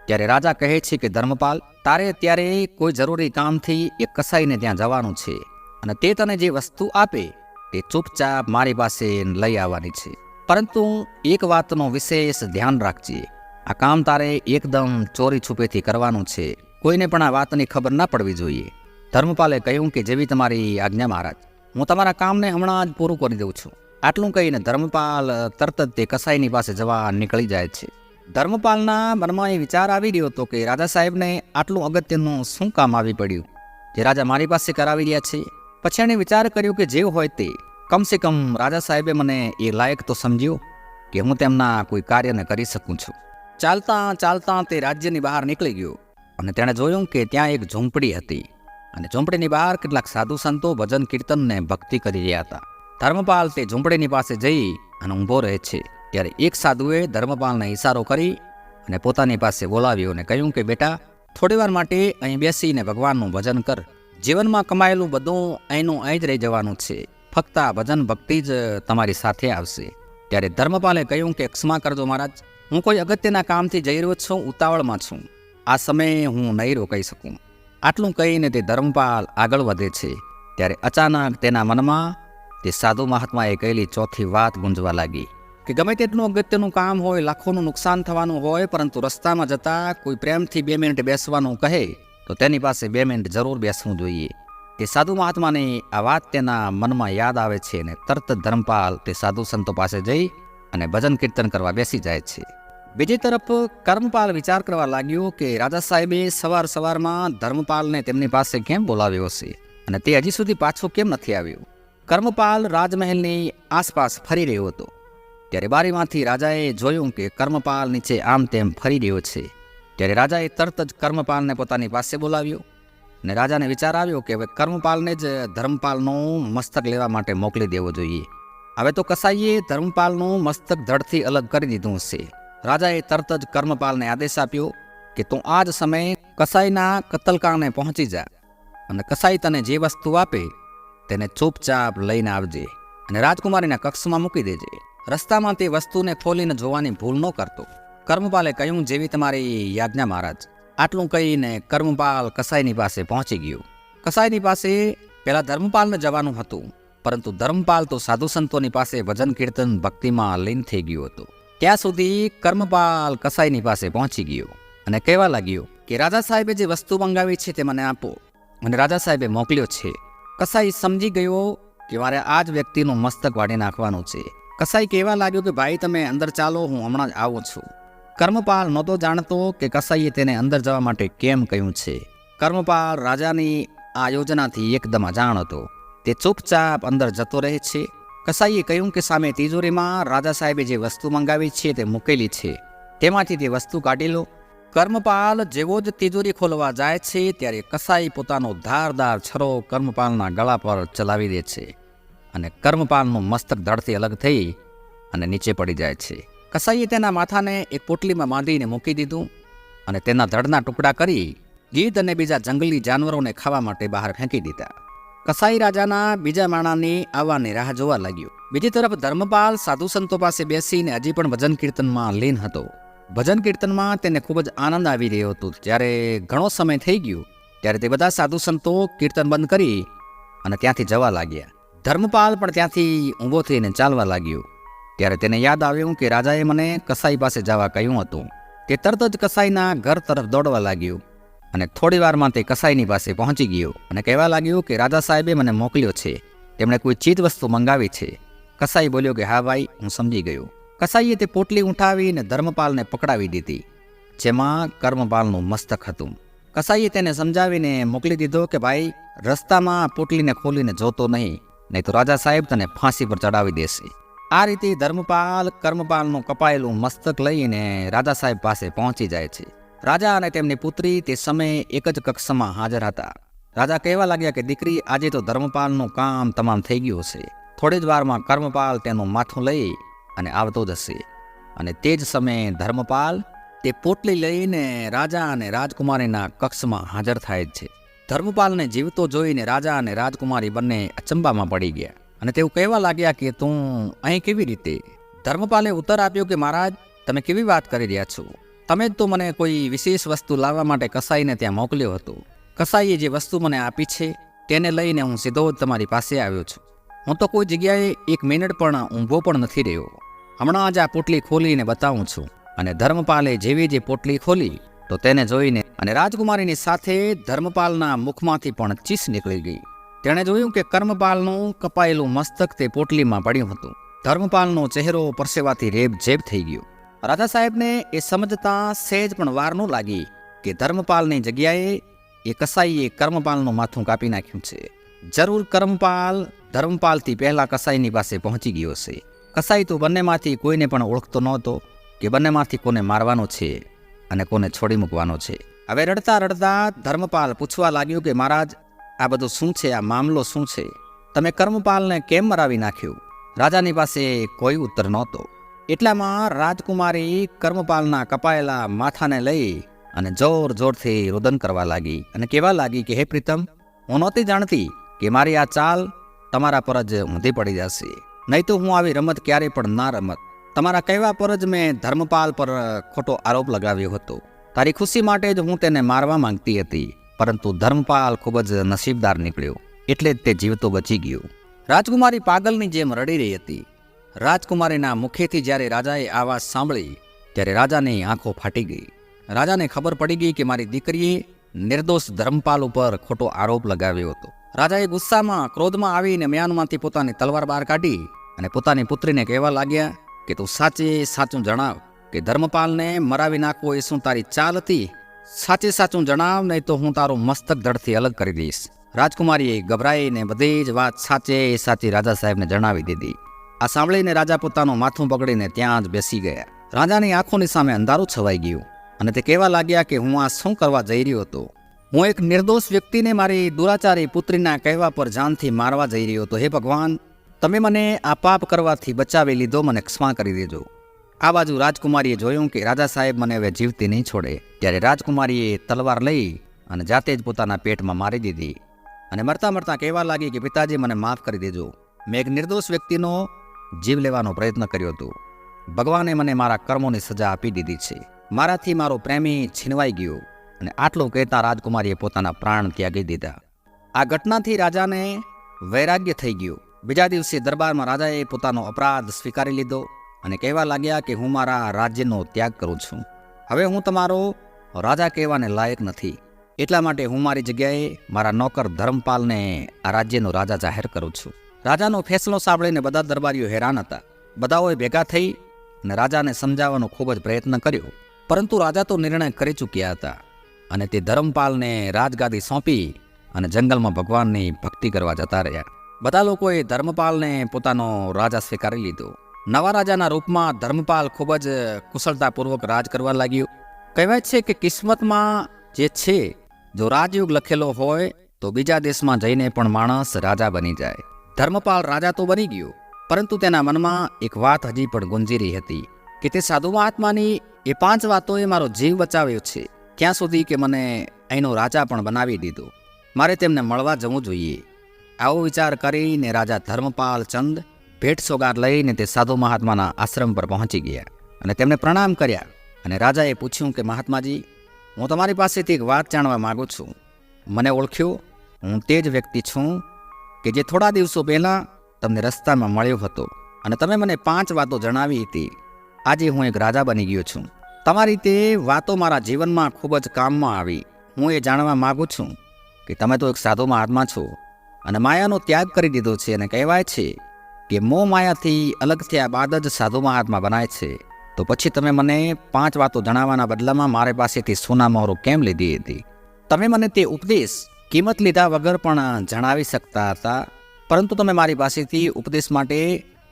ત્યારે રાજા કહે છે કે ધર્મપાલ, તારે અત્યારે કોઈ જરૂરી કામથી એક કસાઈને ત્યાં જવાનું છે અને તે તને જે વસ્તુ આપે તે ચૂપચાપ મારી પાસે લઈ આવવાની છે. પરંતુ એક વાતનો વિશેષ ધ્યાન રાખજે. આ કામ તારે એકદમ ચોરી છુપેથી કરવાનું છે. કોઈને પણ આ વાતની ખબર ના પડવી જોઈએ. ધર્મપાલે કહ્યું કે જેવી તમારી આજ્ઞા મહારાજ, હું તમારા કામને હમણાં જ પૂરું કરી દઉં છું. આટલું કહીને ધર્મપાલ તરત જ તે કસાઈની પાસે જવા નીકળી જાય છે. ધર્મપાલના મનમાં એ વિચાર આવી રહ્યો હતો કે રાજા સાહેબને આટલું અગત્યનું શું કામ આવી પડ્યું જે રાજા મારી પાસે કરાવી રહ્યા છે. પછી એણે વિચાર કર્યો કે જે હોય તે, કમસે કમ રાજા સાહેબે મને એ લાયક તો સમજ્યો કે હું તેમના કોઈ કાર્યને કરી શકું છું. ચાલતા ચાલતા તે રાજ્યની બહાર નીકળી ગયો અને તેણે જોયું કે ત્યાં એક ઝૂંપડી હતી અને ઝૂંપડીની બહાર કેટલાક સાધુ સંતો ભજન કીર્તનને ભક્તિ કરી રહ્યા હતા. ધર્મપાલ તે ઝૂંપડીની પાસે જઈ અને ઊભો રહે છે ત્યારે એક સાધુએ ધર્મપાલને ઇશારો કરી અને પોતાની પાસે બોલાવ્યો અને કહ્યું કે બેટા, થોડીવાર માટે અહીં બેસીને ભગવાનનું ભજન કર. જીવનમાં કમાયેલું બધું અહીંનું અહીં જ રહી જવાનું છે. ફક્ત આ ભજન ભક્તિ જ તમારી સાથે આવશે. ત્યારે ધર્મપાલે કહ્યું કે ક્ષમા કરજો મહારાજ, હું કોઈ અગત્યના કામથી જઈ રહ્યો છું, ઉતાવળમાં છું. આ સમયે હું નહીં રોકાઈ શકું. આટલું કહીને તે ધર્મપાલ આગળ વધે છે ત્યારે અચાનક તેના મનમાં તે સાધુ મહાત્માએ કહેલી ચોથી વાત ગુંજવા લાગી કે ગમે તેટલું અગત્યનું કામ હોય, લાખોનું નુકસાન થવાનું હોય, પરંતુ રસ્તામાં જતાં કોઈ પ્રેમથી 2 મિનિટ બેસવાનું કહે તો તેની પાસે 2 મિનિટ જરૂર બેસવું જોઈએ. તે સાધુ મહાત્માની આ વાત તેના મનમાં યાદ આવે છે અને તરત જ ધર્મપાલ તે સાધુ સંતો પાસે જઈ અને ભજન કીર્તન કરવા બેસી જાય છે. બીજી તરફ કર્મપાલ વિચાર કરવા લાગ્યો કે રાજા સાહેબે સવારમાં ધર્મપાલને તેમની પાસે કેમ બોલાવ્યો છે અને તે હજી સુધી પાછો કેમ નથી આવ્યો. કર્મપાલ રાજમહેલની આસપાસ ફરી રહ્યો હતો ત્યારે બારીમાંથી રાજાએ જોયું કે કર્મપાલ નીચે આમ તેમ ફરી રહ્યો છે. ત્યારે રાજાએ તરત જ કર્મપાલને પોતાની પાસે બોલાવ્યો અને રાજાને વિચાર આવ્યો કે હવે કર્મપાલને જ ધર્મપાલનું મસ્તક લેવા માટે મોકલી દેવો જોઈએ. હવે તો કસાઈએ ધર્મપાલનું મસ્તક ધડથી અલગ કરી દીધું છે. રાજાએ તરત જ કર્મપાલને આદેશ આપ્યો કે તું આ જ સમયે કસાઈના કતલખાને પહોંચી જા અને કસાઈ તને જે વસ્તુ આપે તેને ચૂપચાપ લઈને આવજે અને રાજકુમારીના કક્ષમાં મૂકી દેજે. રસ્તામાં તે વસ્તુને ખોલીને જોવાની ભૂલ ન કરતો. કર્મપાલે કહ્યું, જેવી તમારી યાજ્ઞા મહારાજ. આટલું કહીને કર્મપાલ કસાઈની પાસે પહોંચી ગયો. કસાઈની પાસે પહેલાં ધર્મપાલને જવાનું હતું, પરંતુ ધર્મપાલ તો સાધુ સંતોની પાસે ભજન કીર્તન ભક્તિમાં લીન થઈ ગયો હતો. ત્યાં સુધી કર્મપાલ કસાઈની પાસે પહોંચી ગયો અને કહેવા લાગ્યો કે રાજા સાહેબે જે વસ્તુ મંગાવી છે તે મને આપો અને રાજા સાહેબે મોકલ્યો છે. કસાઈ સમજી ગયો કે મારે આ જ વ્યક્તિનું મસ્તક વાળી નાખવાનું છે. કસાઈ કહેવા લાગ્યો કે ભાઈ તમે અંદર ચાલો, હું હમણાં જ આવું છું. કર્મપાલ નહોતો જાણતો કે કસાઈએ તેને અંદર જવા માટે કેમ કહ્યું છે. કર્મપાલ રાજાની આ યોજનાથી એકદમ અજાણ હતો. તે ચૂપચાપ અંદર જતો રહે છે. કસાઈએ કહ્યું કે સામે તિજોરીમાં રાજા સાહેબે જે વસ્તુ મંગાવી છે તે મૂકેલી છે, તેમાંથી તે વસ્તુ કાઢી લો. કર્મપાલ જેવો જ તિજોરી ખોલવા જાય છે ત્યારે કસાઈ પોતાનો ધારદાર છરો કર્મપાલના ગળા પર ચલાવી દે છે અને કર્મપાલનું મસ્તક ધડથી અલગ થઈ અને નીચે પડી જાય છે. કસાઈએ તેના માથાને એક પોટલીમાં બાંધીને મૂકી દીધું અને તેના ધડના ટુકડા કરી ગીધ અને બીજા જંગલી જાનવરોને ખાવા માટે બહાર ફેંકી દીધા. કસાઈ રાજાના બીજા માણાની આવવાની રાહ જોવા લાગ્યો. બીજી તરફ ધર્મપાલ સાધુ સંતો પાસે બેસીને હજી પણ ભજન કીર્તનમાં લીન હતો. ભજન કીર્તનમાં તેને ખૂબ જ આનંદ આવી રહ્યો હતો. જ્યારે ઘણો સમય થઈ ગયો ત્યારે તે બધા સાધુ સંતો કીર્તન બંધ કરી અને ત્યાંથી જવા લાગ્યા. ધર્મપાલ પણ ત્યાંથી ઊભો થઈને ચાલવા લાગ્યો. ત્યારે તેને યાદ આવ્યું કે રાજાએ મને કસાઈ પાસે જવા કહ્યું હતું. તે તરત જ કસાઈના ઘર તરફ દોડવા લાગ્યો અને થોડી વારમાં તે કસાઈની પાસે પહોંચી ગયો અને કહેવા લાગ્યો કે રાજા સાહેબે મને મોકલ્યો છે, તેમણે કોઈ ચીજ વસ્તુ મંગાવી છે. કસાઈ બોલ્યો કે હા ભાઈ, હું સમજી ગયો. કસાઈએ તે પોટલી ઉઠાવીને ધર્મપાલને પકડાવી દીધી, જેમાં કર્મપાલનું મસ્તક હતું. કસાઈએ તેને સમજાવીને મોકલી દીધો કે ભાઈ, રસ્તામાં પોટલીને ખોલીને જોતો નહીં તો રાજા સાહેબ તને ફાંસી પર ચડાવી દેશે. આ રીતે ધર્મપાલ કર્મપાલનું કપાયેલું મસ્તક લઈને રાજા સાહેબ પાસે પહોંચી જાય છે. રાજા અને તેમની પુત્રી તે સમયે એક જ કક્ષમાં હાજર હતા. રાજા કહેવા લાગ્યા કે દીકરી, આજે તો ધર્મપાલનું કામ તમામ થઈ ગયું છે. થોડી જ વારમાં કર્મપાલ તેનું માથું લઈ અને આવતો જશે અને તે જ સમયે ધર્મપાલ તે પોટલી લઈને રાજા અને રાજકુમારીના કક્ષમાં હાજર થાય છે. ધર્મપાલને જીવતો જોઈને રાજા અને રાજકુમારી બંને અચંબામાં પડી ગયા અને તેઓ કહેવા લાગ્યા કે તું અહીં કેવી રીતે? ધર્મપાલે ઉત્તર આપ્યો કે મહારાજ, તમે કેવી વાત કરી રહ્યા છો? તમે જ તો મને કોઈ વિશેષ વસ્તુ લાવવા માટે કસાઈને ત્યાં મોકલ્યો હતો. કસાઈએ જે વસ્તુ મને આપી છે તેને લઈને હું સીધો જ તમારી પાસે આવ્યો છું. હું તો કોઈ જગ્યાએ 1 મિનિટ પણ ઊંભો પણ નથી રહ્યો. હમણાં જ આ પોટલી ખોલીને બતાવું છું. અને ધર્મપાલે જેવી જે પોટલી ખોલી તો તેને જોઈને અને રાજકુમારીની સાથે ધર્મપાલના મુખમાંથી પણ ચીસ નીકળી ગઈ. તેણે જોયું કે કર્મપાલનું કપાયેલું મસ્તક તે પોટલીમાં પડ્યું હતું. ધર્મપાલનો ચહેરો પરસેવાથી રેબઝેબ થઈ ગયો. રાજા સાહેબને એ સમજતા સહેજ પણ વાર ન લાગી કે ધર્મપાલની જગ્યાએ એ કસાઈએ કર્મપાલનું માથું કાપી નાખ્યું છે. જરૂર કર્મપાલ ધર્મપાલથી પહેલાં કસાઈની પાસે પહોંચી ગયો છે. કસાઈ તો બંનેમાંથી કોઈને પણ ઓળખતો નહોતો કે બંનેમાંથી કોને મારવાનો છે અને કોને છોડી મૂકવાનો છે. હવે રડતા રડતા ધર્મપાલ પૂછવા લાગ્યો કે મહારાજ, આ બધું શું છે? આ મામલો શું છે? તમે કર્મપાલને કેમ મરાવી નાખ્યું? રાજાની પાસે કોઈ ઉત્તર નહોતો. એટલામાં રાજકુમારી કર્મપાલના કપાયેલા માથાને લઈ અને જોર જોરથી રુદન કરવા લાગી અને કહેવા લાગી કે હે પ્રીતમ, હું નહોતી જાણતી કે મારી આ ચાલ તમારા પર જ ઊંધી પડી જશે. નહીં તો હું આવી રમત ક્યારેય પણ ના રમત. તમારા કહેવા પર જ મેં ધર્મપાલ પર ખોટો આરોપ લગાવ્યો હતો. તારી ખુશી માટે જ હું તેને મારવા માંગતી હતી, પરંતુ ધર્મપાલ ખૂબ જ નસીબદાર નીકળ્યો, એટલે જ તે જીવતો બચી ગયો. રાજકુમારી પાગલની જેમ રડી રહી હતી. રાજકુમારીના મુખેથી જ્યારે રાજાએ આ વાત સાંભળી ત્યારે રાજાની આંખો ફાટી ગઈ. રાજાને ખબર પડી ગઈ કે મારી દીકરીએ નિર્દોષ ધર્મપાલ ઉપર ખોટો આરોપ લગાવ્યો હતો. રાજાએ ગુસ્સામાં ક્રોધમાં આવીને મ્યાનમાંથી પોતાની તલવાર બહાર કાઢી અને પોતાની પુત્રીને કહેવા લાગ્યા કે તું સાચું જણાવ કે ધર્મપાલને મરાવી નાખવો એ શું તારી ચાલ હતી? સાચું જણાવ, નહીં તો હું તારું મસ્તક ધડથી અલગ કરી દઈશ. રાજકુમારીએ ગભરાઈને બધી જ વાત સાચી રાજા સાહેબને જણાવી દીધી. આ સાંભળીને રાજા પોતાનું માથું પકડીને ત્યાં જ બેસી ગયા. રાજાની આંખોની સામે અંધારું છવાઈ ગયું અને તે કહેવા લાગ્યા કે હું આ શું કરવા જઈ રહ્યો હતો? હું એક નિર્દોષ વ્યક્તિને મારી દુરાચારી પુત્રીના કહેવા પર જાનથી મારવા જઈ રહ્યો હતો. હે ભગવાન, તમે મને આ પાપ કરવાથી બચાવી લીધો, મને ક્ષમા કરી દેજો. આ બાજુ રાજકુમારીએ જોયું કે રાજા સાહેબ મને હવે જીવતી નહીં છોડે. ત્યારે રાજકુમારીએ તલવાર લઈ અને જાતે જ પોતાના પેટમાં મારી દીધી અને મરતા કહેવા લાગી કે પિતાજી, મને માફ કરી દેજો. મેં એક નિર્દોષ વ્યક્તિનો જીવ લેવાનો પ્રયત્ન કર્યો હતો. ભગવાને મને મારા કર્મોની સજા આપી દીધી છે. મારાથી મારો પ્રેમી છીનવાઈ ગયો. અને આટલું કહેતા રાજકુમારીએ પોતાના પ્રાણ ત્યાગી દીધા. આ ઘટનાથી રાજાને વૈરાગ્ય થઈ ગયું. બીજા દિવસે દરબારમાં રાજાએ પોતાનો અપરાધ સ્વીકારી લીધો અને કહેવા લાગ્યા કે હું મારા રાજ્યનો ત્યાગ કરું છું. હવે હું તમારો રાજા કહેવાને લાયક નથી. એટલા માટે હું મારી જગ્યાએ મારા નોકર ધર્મપાલને આ રાજ્યનો રાજા જાહેર કરું છું. રાજાનો ફેસલો સાંભળીને બધા દરબારીઓ હેરાન હતા. બધાઓએ ભેગા થઈ અને રાજાને સમજાવવાનો ખૂબ જ પ્રયત્ન કર્યો, પરંતુ રાજા તો નિર્ણય કરી ચૂક્યા હતા અને તે ધર્મપાલને રાજગાદી સોંપી અને જંગલમાં ભગવાનની ભક્તિ કરવા જતા રહ્યા. બધા લોકોએ ધર્મપાલને પોતાનો રાજા સ્વીકારી લીધો. નવા રાજાના રૂપમાં ધર્મપાલ ખૂબ જ કુશળતાપૂર્વક રાજ કરવા લાગ્યો. કહેવાય છે કે કિસ્મતમાં જે છે, જો રાજયોગ લખેલો હોય તો બીજા દેશમાં જઈને પણ માણસ રાજા બની જાય. ધર્મપાલ રાજા તો બની ગયો, પરંતુ તેના મનમાં એક વાત હજી પણ ગુંજી રહી હતી કે તે સાધુ મહાત્માની એ 5 વાતોએ મારો જીવ બચાવ્યો છે, ત્યાં સુધી કે મને અહીંનો રાજા પણ બનાવી દીધો. મારે તેમને મળવા જવું જોઈએ. આવો વિચાર કરીને રાજા ધર્મપાલ ચંદ ભેટ સોગાદ લઈને તે સાધુ મહાત્માના આશ્રમ પર પહોંચી ગયા અને તેમને પ્રણામ કર્યા. અને રાજાએ પૂછ્યું કે મહાત્માજી, હું તમારી પાસેથી એક વાત જાણવા માગું છું. મને ઓળખ્યો? હું તે જ વ્યક્તિ છું કે જે થોડા દિવસો પહેલાં તમને રસ્તામાં મળ્યો હતો અને તમે મને 5 વાતો જણાવી હતી. આજે હું એક રાજા બની ગયો છું. તમારી તે વાતો મારા જીવનમાં ખૂબ જ કામમાં આવી. હું એ જાણવા માગું છું કે તમે તો એક સાધુ મહાત્મા છો અને માયાનો ત્યાગ કરી દીધો છે, અને કહેવાય છે કે મોહ માયાથી અલગ થયા બાદ જ સાધુ મહાત્મા બનાય છે. તો પછી તમે મને 5 વાતો જણાવવાના બદલામાં મારી પાસેથી સોના મહોરો કેમ લીધી હતી? તમે મને તે ઉપદેશ કિંમત લીધા વગર પણ જણાવી શકતા હતા, પરંતુ તમે મારી પાસેથી ઉપદેશ માટે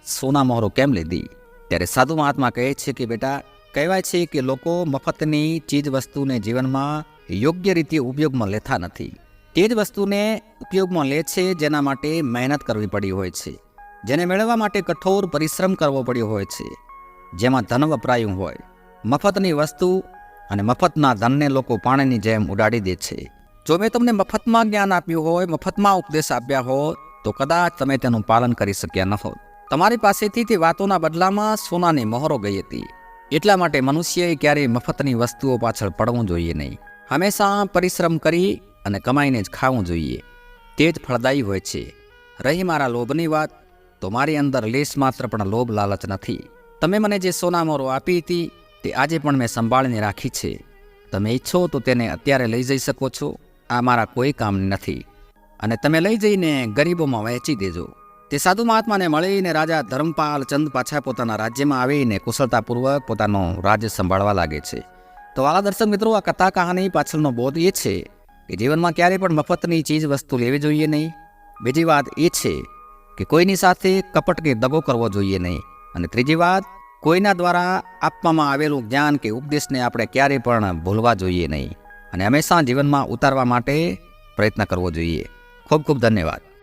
સોના મહોરો કેમ લીધી? ત્યારે સાધુ મહાત્મા કહે છે કે બેટા, કહેવાય છે કે લોકો મફતની ચીજ વસ્તુને જીવનમાં યોગ્ય રીતે ઉપયોગમાં લેતા નથી. તે જ વસ્તુને ઉપયોગમાં લે છે જેના માટે મહેનત કરવી પડી હોય છે, જેને મેળવવા માટે કઠોર પરિશ્રમ કરવો પડ્યો હોય છે, જેમાં ધન વપરાયું હોય. મફતની વસ્તુ અને મફતના ધનને લોકો પાણીની જેમ ઉડાડી દે છે. જો મેં તમને મફતમાં જ્ઞાન આપ્યું હોય, મફતમાં ઉપદેશ આપ્યા હોત, તો કદાચ તમે તેનું પાલન કરી શક્યા ન હોત. તમારી પાસેથી તે વાતોના બદલામાં સોનાની મહોરો ગઈ હતી. એટલા માટે મનુષ્યએ ક્યારેય મફતની વસ્તુઓ પાછળ પડવું જોઈએ નહીં. હંમેશા પરિશ્રમ કરી અને કમાઈને જ ખાવું જોઈએ. તે જ ફળદાયી હોય છે. રહી મારા લોભની વાત, તો મારી અંદર લેશ માત્ર પણ લોભ લાલચ નથી. તમે મને જે સોના મહોરો આપી હતી તે આજે પણ મેં સંભાળીને રાખી છે. તમે ઈચ્છો તો તેને અત્યારે લઈ જઈ શકો છો. આ મારા કોઈ કામ નથી, અને તમે લઈ જઈને ગરીબોમાં વહેંચી દેજો. તે સાધુ મહાત્માને મળીને રાજા ધર્મપાલ ચંદ પાછા પોતાના રાજ્યમાં આવીને કુશળતાપૂર્વક પોતાનું રાજ્ય સંભાળવા લાગે છે. તો વાલા દર્શક મિત્રો, આ કથા કહાની પાછળનો બોધ એ છે કે કે જીવનમાં ક્યારેય પણ મફતની ચીજ વસ્તુ લેવી જોઈએ નહીં. બીજી વાત એ છે કે કોઈની સાથે કપટ કે દગો કરવો જોઈએ નહીં. અને ત્રીજી વાત, કોઈના દ્વારા આપવામાં આવેલું જ્ઞાન કે ઉપદેશને આપણે ક્યારેય પણ ભૂલવા જોઈએ નહીં અને હંમેશા જીવનમાં ઉતારવા માટે પ્રયત્ન કરવો જોઈએ. ખૂબ ખૂબ ધન્યવાદ.